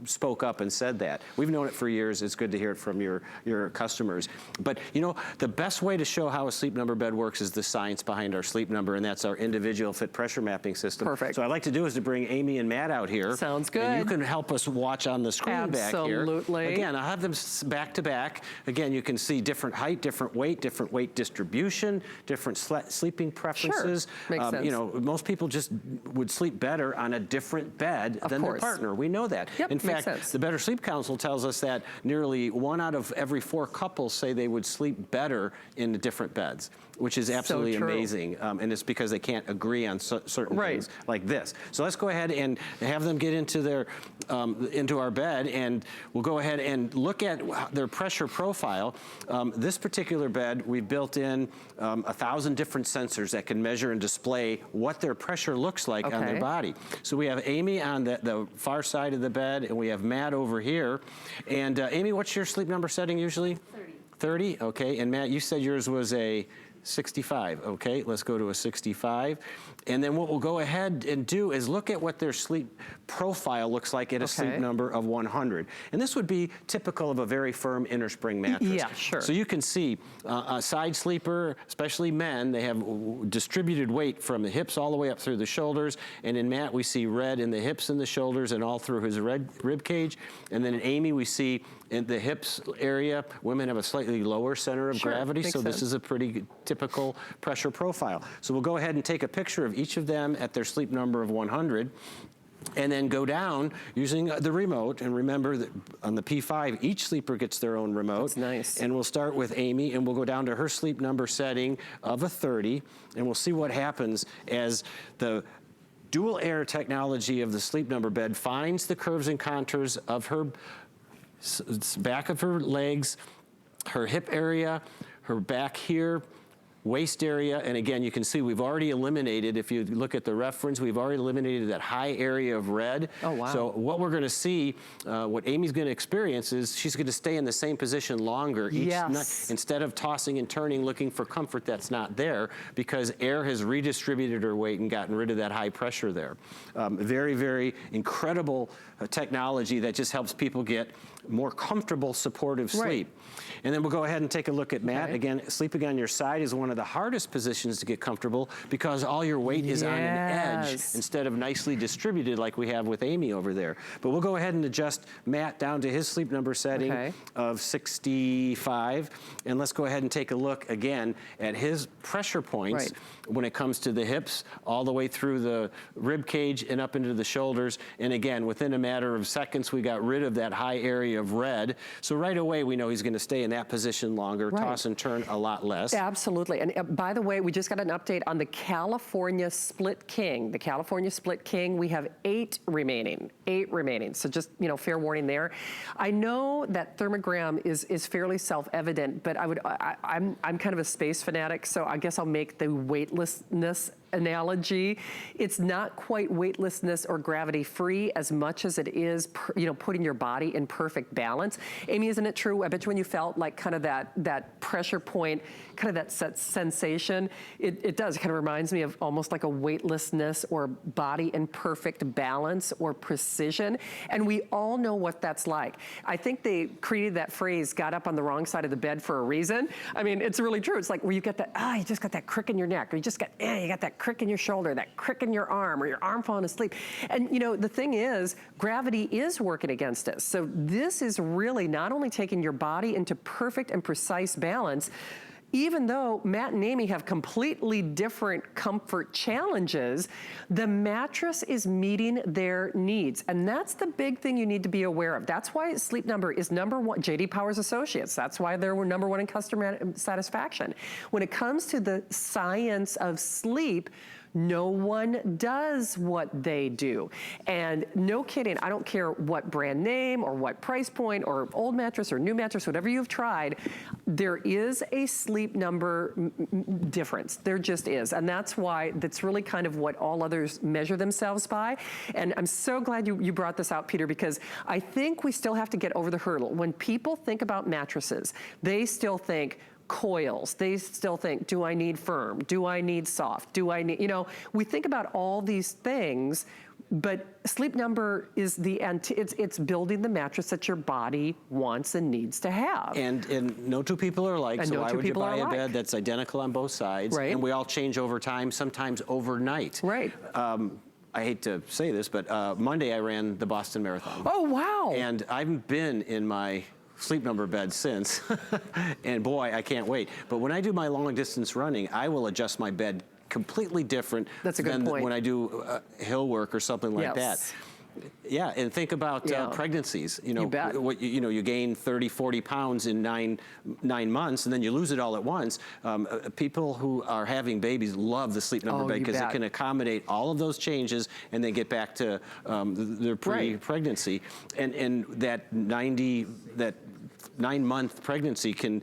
spoke up and said that. We've known it for years. It's good to hear it from your customers. But you know, the best way to show how a Sleep Number bed works is the science behind our Sleep Number, and that's our individual fit pressure mapping system. Perfect. So what I'd like to do is to bring Amy and Matt out here. Sounds good. And you can help us watch on the screen back here. Absolutely. Again, I'll have them back to back. Again, you can see different height, different weight distribution, different sleeping preferences. Sure. Makes sense. You know, most people just would sleep better on a different bed than their partner. We know that. Yep, in makes fact, sense. the Better Sleep Council tells us that nearly 1 out of every 4 couples say they would sleep better in different beds, which is absolutely amazing. And it's because they can't agree on certain things like this. So let's go ahead and have them get into their into our bed, and we'll go ahead and look at their pressure profile. This particular bed, we've built in 1,000 different sensors that can measure and display what their pressure looks like on their body. So we have Amy on the far side of the bed, and we have Matt over here. And Amy, what's your Sleep Number setting usually? 30. 30, okay. And Matt, you said yours was a 65, okay, let's go to a 65. And then what we'll go ahead and do is look at what their sleep profile looks like at a sleep number of 100. And this would be typical of a very firm inner spring mattress. Yeah, sure. So you can see a side sleeper, especially men, they have distributed weight from the hips all the way up through the shoulders. And in Matt, we see red in the hips and the shoulders and all through his rib cage. And then in Amy, we see in the hips area, women have a slightly lower center of gravity, so this is a pretty typical pressure profile. So we'll go ahead and take a picture of each of them at their sleep number of 100, and then go down using the remote. And remember that on the P5, each sleeper gets their own remote. That's nice. And we'll start with Amy, and we'll go down to her sleep number setting of a 30, and we'll see what happens as the dual air technology of the sleep number bed finds the curves and contours of her back of her legs, her hip area, her back here, waist area, and again, you can see we've already eliminated, if you look at the reference, we've already eliminated that high area of red. Oh, wow. So what we're gonna see, what Amy's gonna experience is she's gonna stay in the same position longer each night, instead of tossing and turning, looking for comfort that's not there, because air has redistributed her weight and gotten rid of that high pressure there. Very, very incredible technology that just helps people get more comfortable, supportive sleep. And then we'll go ahead and take a look at Matt. Again, sleeping on your side is one of the hardest positions to get comfortable because all your weight is on an edge instead of nicely distributed like we have with Amy over there. But we'll go ahead and adjust Matt down to his sleep number setting of 65. And let's go ahead and take a look again at his pressure points when it comes to the hips, all the way through the rib cage and up into the shoulders. And again, within a matter of seconds, we got rid of that high area of red. So right away, we know he's going to stay in that position longer, toss and turn a lot less. Absolutely. And by the way, we just got an update on the California Split King. The California Split King, we have 8 remaining. 8 remaining. So just, you know, fair warning there. I know that thermogram is fairly self-evident, but I'm kind of a space fanatic, so I guess I'll make the weightlessness analogy. It's not quite weightlessness or gravity-free as much as it is, you know, putting your body in perfect balance. Amy, isn't it true? I bet you when you felt like kind of that pressure point, kind of that sensation, it does. It kind of reminds me of almost like a weightlessness or body in perfect balance or precision. And we all know what that's like. I think they created that phrase, got up on the wrong side of the bed for a reason. I mean, it's really true. It's like where you get that, you just got that crick in your neck, or you just got, you got that crick in your shoulder, that crick in your arm, or your arm falling asleep. And you know, the thing is, gravity is working against us. So this is really not only taking your body into perfect and precise balance, even though Matt and Amy have completely different comfort challenges, the mattress is meeting their needs. And that's the big thing you need to be aware of. That's why Sleep Number is #1, J.D. Powers Associates. That's why they were #1 in customer satisfaction. When it comes to the science of sleep, no one does what they do. And no kidding, I don't care what brand name or what price point or old mattress or new mattress, whatever you've tried, there is a Sleep Number difference. There just is. And that's why that's really kind of what all others measure themselves by. And I'm so glad you brought this out, Peter, because I think we still have to get over the hurdle. When people think about mattresses, they still think coils. They still think, do I need firm? Do I need soft? Do I need, you know, we think about all these things, but Sleep Number is it's building the mattress that your body wants and needs to have. And no two people are alike, And so no why two would you people are buy a alike. bed that's identical on both sides? Right. And we all change over time, sometimes overnight. Right. I hate to say this, but Monday I ran the Boston Marathon. Oh, wow. And I've been in my Sleep Number bed since, and boy, I can't wait. But when I do my long distance running, I will adjust my bed completely different than when I do hill work or something like that. Yeah, and think about pregnancies. You know, you gain 30, 40 pounds in nine months, and then you lose it all at once. People who are having babies love the Sleep Number bed because it can accommodate all of those changes, and they get back to their pre-pregnancy. And that 9-month pregnancy can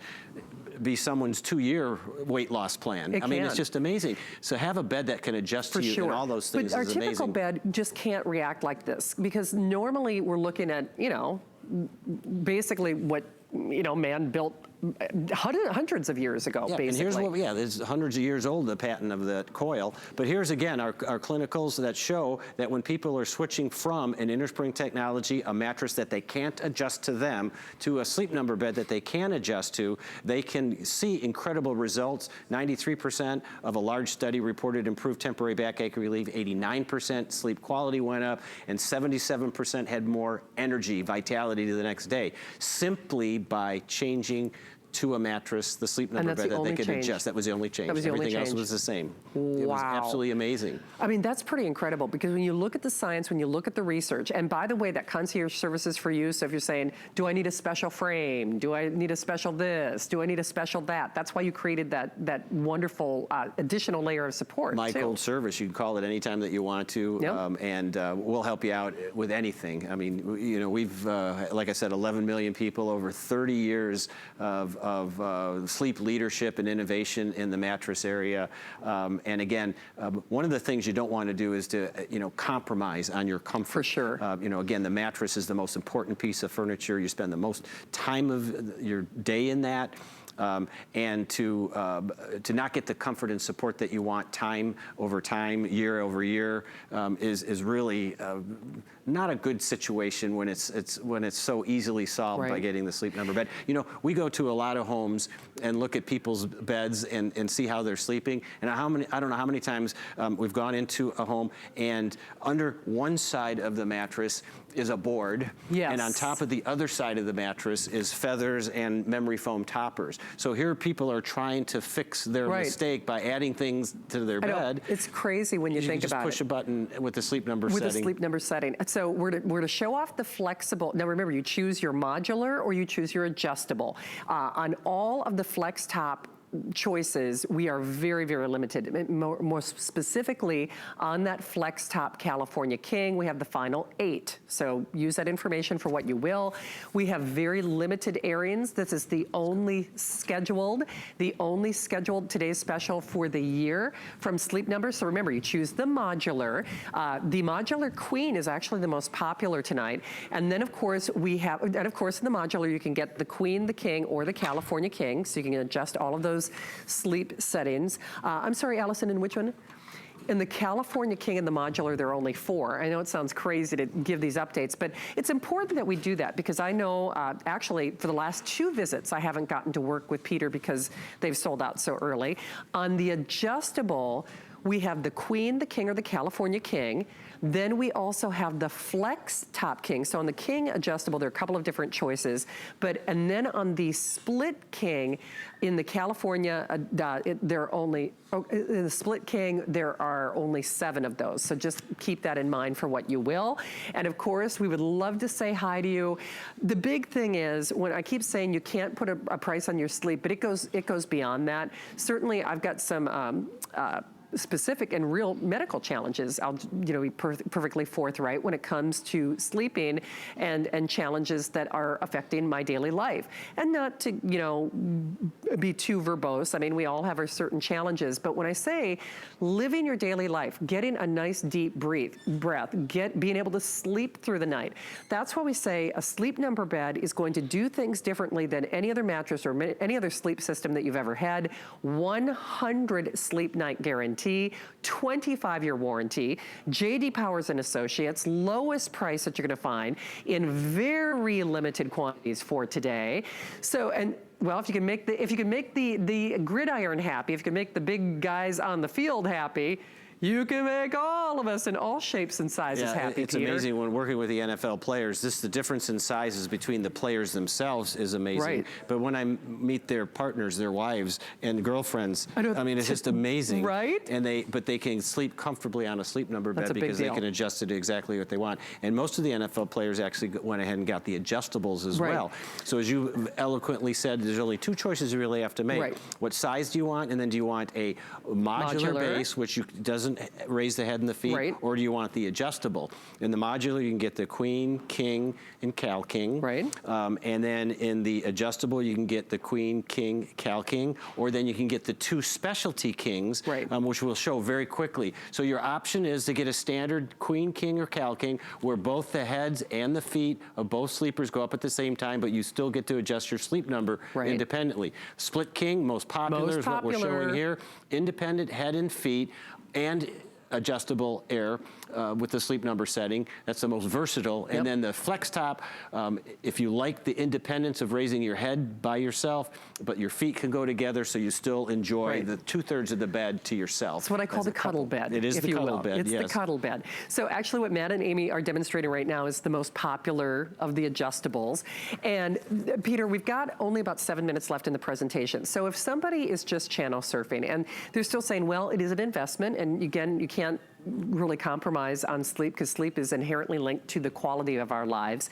be someone's 2-year weight loss plan. I mean, it's just amazing. So have a bed that can adjust to you and all those things is amazing. But our typical bed just can't react like this, because normally we're looking at, you know, basically what man built hundreds of years ago, basically. And here's what, it's hundreds of years old, the patent of the coil. But here's again our clinicals that show that when people are switching from an innerspring technology, a mattress that they can't adjust to them, to a sleep number bed that they can adjust to, they can see incredible results. 93% of a large study reported improved temporary backache relief, 89% sleep quality went up, and 77% had more energy, vitality to the next day, simply by changing to a mattress, the sleep number bed that they could adjust. That was the only change. That was the only change. Everything else was the same. Wow. It was absolutely amazing. I mean, that's pretty incredible, because when you look at the science, when you look at the research, and by the way, that concierge service is for you. So if you're saying, do I need a special frame? Do I need a special this? Do I need a special that? That's why you created that wonderful additional layer of support. My Gold service, you can call it anytime that you want to, Yep. and we'll help you out with anything. I mean, we've, like I said, 11 million people, over 30 years of sleep leadership and innovation in the mattress area. And again, one of the things you don't want to do is to, compromise on your comfort. For sure. Again, the mattress is the most important piece of furniture. You spend the most time of your day in that. And to not get the comfort and support that you want time over time, year over year, is really not a good situation when it's so easily solved by getting the sleep number bed. We go to a lot of homes and look at people's beds and see how they're sleeping. And I don't know how many times we've gone into a home and under one side of the mattress is a board, and on top of the other side of the mattress is feathers and memory foam toppers. So here people are trying to fix their mistake by adding things to their bed. It's crazy when you think about it. You just push a button with the sleep number setting. With the sleep number setting. So we're to show off the flexible. Now remember, you choose your modular or you choose your adjustable. On all of the flex top choices, we are very, very limited. More specifically, on that flex top California King, we have the final 8. So use that information for what you will. We have very limited airings. This is the only scheduled today's special for the year from Sleep Number. So remember, you choose the modular. The modular queen is actually the most popular tonight. And then of course we have, and of course in the modular you can get the queen, the king, or the California King. So you can adjust all of those sleep settings. I'm sorry, Allison, in which one? In the California King and the modular, there are only 4. I know it sounds crazy to give these updates, but it's important that we do that, because I know actually for the last 2 visits, I haven't gotten to work with Peter because they've sold out so early. On the adjustable, we have the queen, the king, or the California King. Then we also have the flex top king. So on the king adjustable, there are a couple of different choices. And then on the split king, in the California, there are only, in the split king, there are only 7 of those. So just keep that in mind for what you will. And of course, we would love to say hi to you. The big thing is, when I keep saying you can't put a price on your sleep, but it goes beyond that. Certainly, I've got some specific and real medical challenges. I'll be perfectly forthright when it comes to sleeping and challenges that are affecting my daily life. And not to be too verbose. I mean, we all have our certain challenges, but when I say living your daily life, getting a nice deep breath, being able to sleep through the night, that's why we say a sleep number bed is going to do things differently than any other mattress or any other sleep system that you've ever had. 100 sleep night guarantee. 25-year warranty, J.D. Powers and Associates, lowest price that you're going to find in very limited quantities for today. So, and well, if you can make the gridiron happy, if you can make the big guys on the field happy, you can make all of us in all shapes and sizes happy, it's Peter. amazing when working with the NFL players, the difference in sizes between the players themselves is amazing. Right. But when I meet their partners, their wives and girlfriends, I mean, it's just amazing. Right? But they can sleep comfortably on a sleep number bed because they can adjust it to exactly what they want. And most of the NFL players actually went ahead and got the adjustables as well. So as you eloquently said, there's only 2 choices you really have to make. What size do you want? And then do you want a modular base, which doesn't doesn't raise the head and the feet? Right. Or do you want the adjustable? In the modular, you can get the queen, king, and cal king. Right. And then in the adjustable, you can get the queen, king, cal king, or then you can get the 2 specialty kings, right. Which we'll show very quickly. So your option is to get a standard queen, king, or cal king, where both the heads and the feet of both sleepers go up at the same time, but you still get to adjust your sleep number independently. Split king, most popular is what we're showing here. Independent head and feet, and adjustable air with the sleep number setting. That's the most versatile. And then the flex top, if you like the independence of raising your head by yourself, but your feet can go together so you still enjoy the 2/3 of the bed to yourself. It's what I call the cuddle bed. It is the cuddle bed, It's the cuddle bed. So actually what Matt and Amy are demonstrating right now is the most popular of the adjustables. And Peter, we've got only about 7 minutes left in the presentation. So if somebody is just channel surfing and they're still saying, well, it is an investment, and again, you can't really compromise on sleep because sleep is inherently linked to the quality of our lives.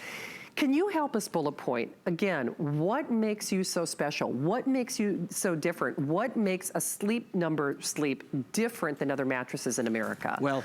Can you help us bullet point, again, what makes you so special? What makes you so different? What makes a sleep number sleep different than other mattresses in America? Well,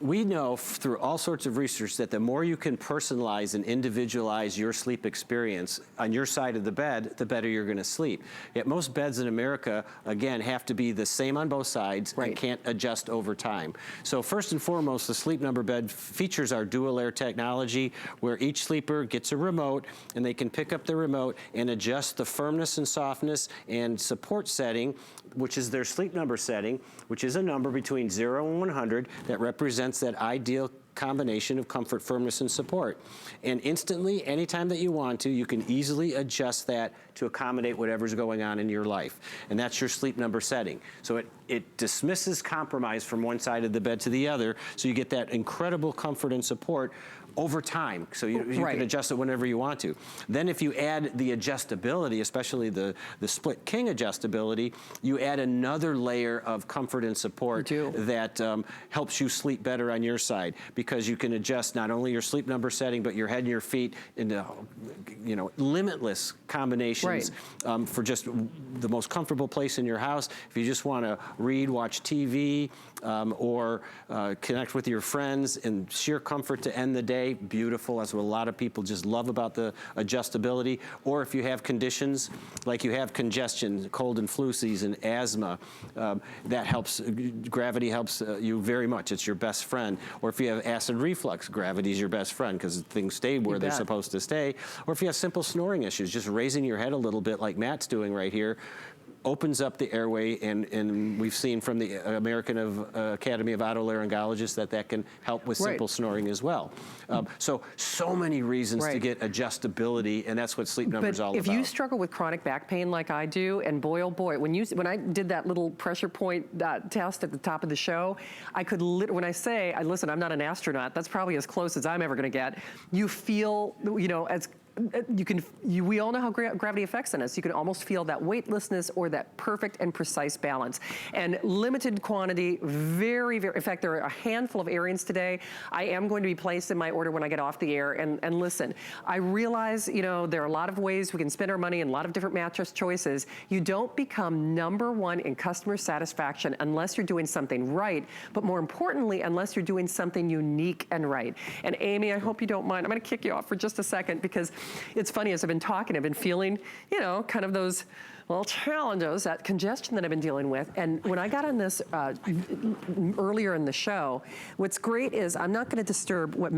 we know through all sorts of research that the more you can personalize and individualize your sleep experience on your side of the bed, the better you're going to sleep. Yet most beds in America, again, have to be the same on both sides and can't adjust over time. So first and foremost, the sleep number bed features our dual air technology, where each sleeper gets a remote, and they can pick up the remote and adjust the firmness and softness and support setting, which is their sleep number setting, which is a number between 0 and 100 that represents that ideal combination of comfort, firmness, and support. And instantly, anytime that you want to, you can easily adjust that to accommodate whatever's going on in your life. And that's your sleep number setting. So it dismisses compromise from one side of the bed to the other, so you get that incredible comfort and support over time, so you can adjust it whenever you want to. Then if you add the adjustability, especially the split king adjustability, you add another layer of comfort and support that helps you sleep better on your side, because you can adjust not only your sleep number setting, but your head and your feet into limitless combinations for just the most comfortable place in your house. If you just want to read, watch TV, or connect with your friends in sheer comfort to end the day, beautiful. That's what a lot of people just love about the adjustability. Or if you have conditions like you have congestion, cold and flu season, asthma, that helps. Gravity helps you very much. It's your best friend. Or if you have acid reflux, gravity is your best friend because things stay where they're supposed to stay. Or if you have simple snoring issues, just raising your head a little bit like Matt's doing right here opens up the airway, and we've seen from the American Academy of Otolaryngologists that can help with simple snoring as well. So many reasons to get adjustability, and that's what sleep number is all about. If you struggle with chronic back pain like I do, and boy, oh boy, when I did that little pressure point test at the top of the show, I could, when I say, listen, I'm not an astronaut, that's probably as close as I'm ever gonna get. You feel, as we all know how gravity affects us. You can almost feel that weightlessness or that perfect and precise balance. And limited quantity, very, in fact, there are a handful of airings today. I am going to be placed in my order when I get off the air. And listen, I realize, there are a lot of ways we can spend our money and a lot of different mattress choices. You don't become #1 in customer satisfaction unless you're doing something right, but more importantly, unless you're doing something unique and right. And Amy, I hope you don't mind. I'm gonna kick you off for just a second, because it's funny, as I've been talking, I've been feeling, kind of those little challenges, that congestion that I've been dealing with. And when I got on this earlier in the show, what's great is I'm not gonna disturb what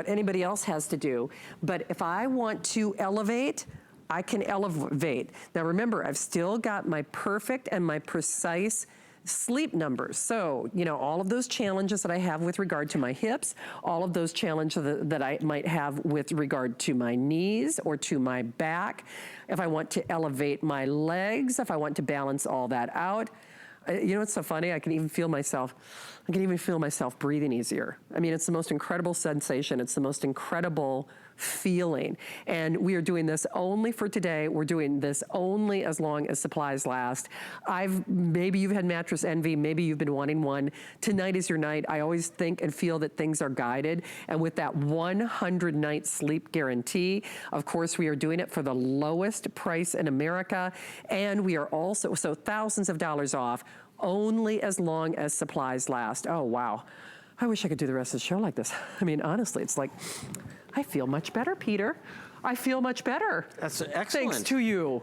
anybody else has to do, but if I want to elevate, I can elevate. Now remember, I've still got my perfect and my precise sleep numbers. So, all of those challenges that I have with regard to my hips, all of those challenges that I might have with regard to my knees or to my back, if I want to elevate my legs, if I want to balance all that out. It's so funny, I can even feel myself breathing easier. I mean, it's the most incredible sensation. It's the most incredible feeling. And we are doing this only for today. We're doing this only as long as supplies last. Maybe you've had mattress envy. Maybe you've been wanting one. Tonight is your night. I always think and feel that things are guided. And with that 100-night sleep guarantee, of course, we are doing it for the lowest price in America. And we are also, so thousands of dollars off. only as long as supplies last. Oh, wow. I wish I could do the rest of the show like this. I mean, honestly, it's like, I feel much better, Peter. I feel much better. That's excellent. Thanks to you.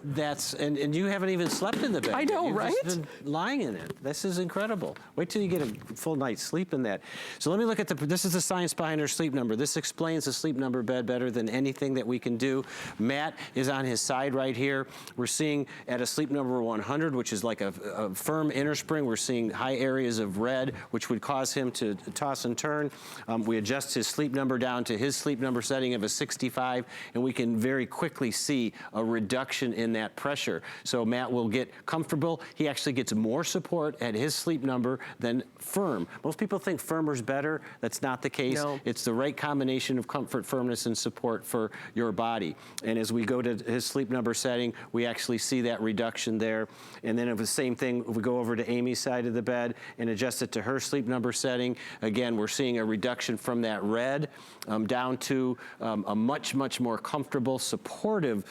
And you haven't even slept in the bed. I know, You've right? just been lying in it. This is incredible. Wait till you get a full night's sleep in that. So let me look at this is the science behind our Sleep Number. This explains the Sleep Number bed better than anything that we can do. Matt is on his side right here. We're seeing at a Sleep Number 100, which is like a firm inner spring, we're seeing high areas of red, which would cause him to toss and turn. We adjust his Sleep Number down to his Sleep Number setting of a 65, and we can very quickly see a reduction in that pressure. So Matt will get comfortable. He actually gets more support at his Sleep Number than firm. Most people think firmer's better. That's not the case. No. It's the right combination of comfort, firmness, and support for your body. And as we go to his Sleep Number setting, we actually see that reduction there. And then the same thing, if we go over to Amy's side of the bed and adjust it to her Sleep Number setting, again, we're seeing a reduction from that red down to a much, much more comfortable, supportive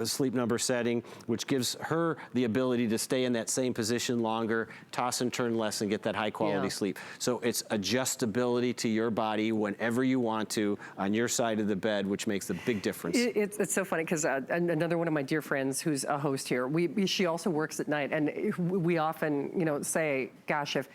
Sleep Number setting, which gives her the ability to stay in that same position longer, toss and turn less, and get that high quality sleep. So it's adjustability to your body whenever you want to on your side of the bed, which makes a big difference. It's so funny because another one of my dear friends who's a host here, she also works at night, and we often, say, gosh, if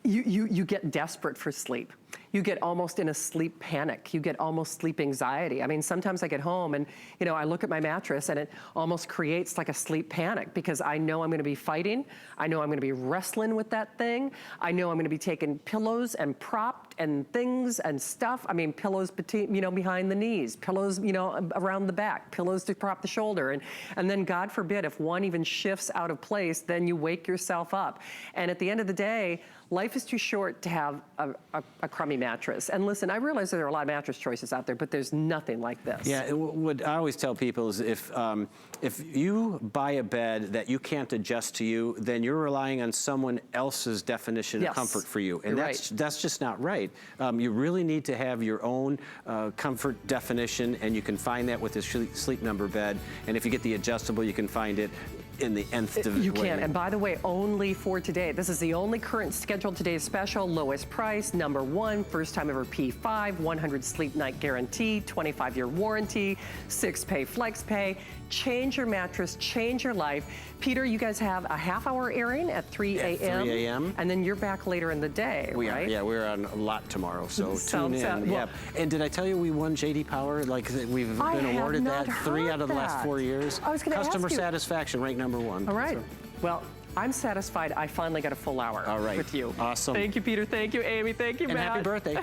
you get desperate for sleep. You get almost in a sleep panic. You get almost sleep anxiety. I mean, sometimes I get home and, I look at my mattress and it almost creates like a sleep panic because I know I'm gonna be fighting. I know I'm gonna be wrestling with that thing. I know I'm gonna be taking pillows and propped and things and stuff. I mean, pillows behind the knees, pillows, around the back, pillows to prop the shoulder. And then God forbid, if one even shifts out of place, then you wake yourself up. And at the end of the day, life is too short to have a crummy mattress. And listen, I realize there are a lot of mattress choices out there, but there's nothing like this. Yeah, what I always tell people is if you buy a bed that you can't adjust to you, then you're relying on someone else's definition of comfort for you. And that's just not right. You really need to have your own comfort definition, and you can find that with the Sleep Number bed. And if you get the adjustable, you can find it in the nth way. You can, and by the way, only for today. This is the only current scheduled today's special, lowest price, number one, first time ever P5, 100 sleep night guarantee, 25-year warranty, 6-pay flex pay. Change your mattress, change your life. Peter, you guys have a half-hour airing at 3 a.m. At 3 a.m. And then you're back later in the day, right? Yeah, we're on a lot tomorrow, so tune in. Well, yeah. And did I tell you we won J.D. Power? Like we've been awarded that 3 out of the last 4 years. I was going to ask you. Customer satisfaction, ranked number 1. All right. So. Well, I'm satisfied I finally got a full hour with you. Awesome. Thank you, Peter. Thank you, Amy. Thank you, and Matt. Happy birthday.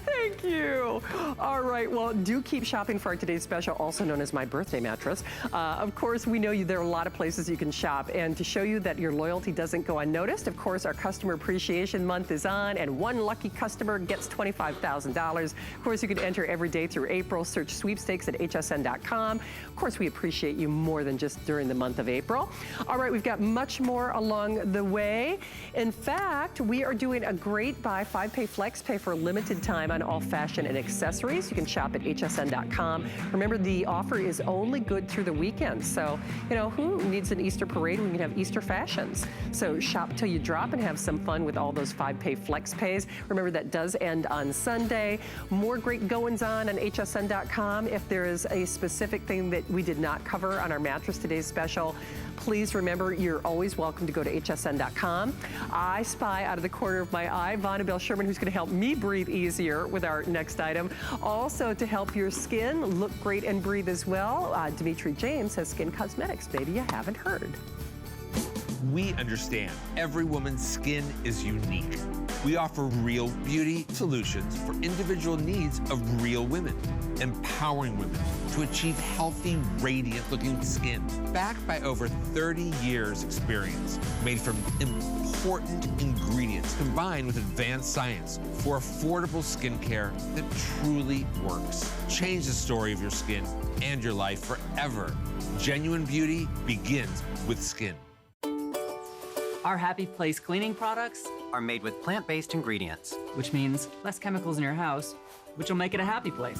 Thank you. All right, well, do keep shopping for our today's special, also known as my birthday mattress. Of course, we know there are a lot of places you can shop, and to show you that your loyalty doesn't go unnoticed, of course, our Customer Appreciation Month is on, and one lucky customer gets $25,000. Of course, you can enter every day through April. Search sweepstakes at hsn.com. Of course, we appreciate you more than just during the month of April. All right, we've got much more along the way. In fact, we are doing a great buy 5-pay flex pay for a limited time on all fashion and accessories. You can shop at hsn.com. Remember, the offer is only good through the weekend. So, who needs an Easter parade when you can have Easter fashions? So shop till you drop and have some fun with all those 5-pay flex pays. Remember, that does end on Sunday. More great goings on hsn.com. If there is a specific thing that we did not cover on our Mattress Today's special, please remember you're always welcome to go to hsn.com. I spy out of the corner of my eye Vonabelle Sherman, who's going to help me breathe easier with our next item. Also, to help your skin look great and breathe as well, Dimitri James has Skin Cosmetics. Maybe you haven't heard. We understand every woman's skin is unique. We offer real beauty solutions for individual needs of real women, empowering women to achieve healthy, radiant-looking skin, backed by over 30 years experience, made from important ingredients combined with advanced science for affordable skincare that truly works. Change the story of your skin and your life forever. Genuine beauty begins with skin. Our Happy Place cleaning products are made with plant-based ingredients, which means less chemicals in your house, which will make it a happy place.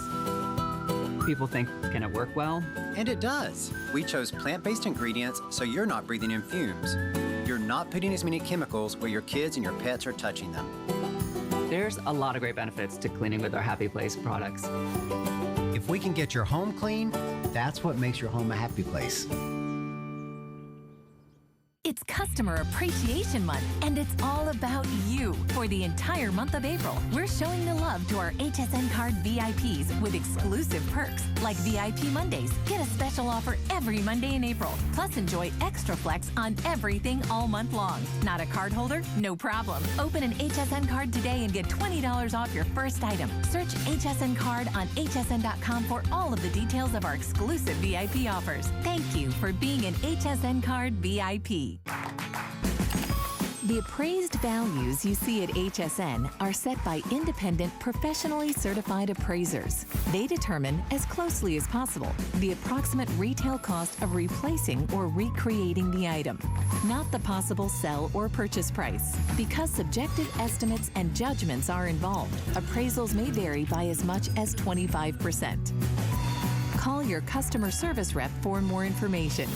People think, can it work well? and it does. We chose plant-based ingredients so you're not breathing in fumes. you're not putting as many chemicals where your kids and your pets are touching them. There's a lot of great benefits to cleaning with our Happy Place products. If we can get your home clean, that's what makes your home a happy place. It's Customer Appreciation Month, and it's all about you. For the entire month of April, we're showing the love to our HSN Card VIPs with exclusive perks like VIP Mondays. Get a special offer every Monday in April. Plus, enjoy extra flex on everything all month long. Not a card holder? No problem. Open an HSN card today and get $20 off your first item. Search HSN Card on hsn.com for all of the details of our exclusive VIP offers. Thank you for being an HSN Card VIP. The appraised values you see at HSN are set by independent, professionally certified appraisers. They determine, as closely as possible, the approximate retail cost of replacing or recreating the item, not the possible sell or purchase price. Because subjective estimates and judgments are involved, appraisals may vary by as much as 25%. Call your customer service rep for more information.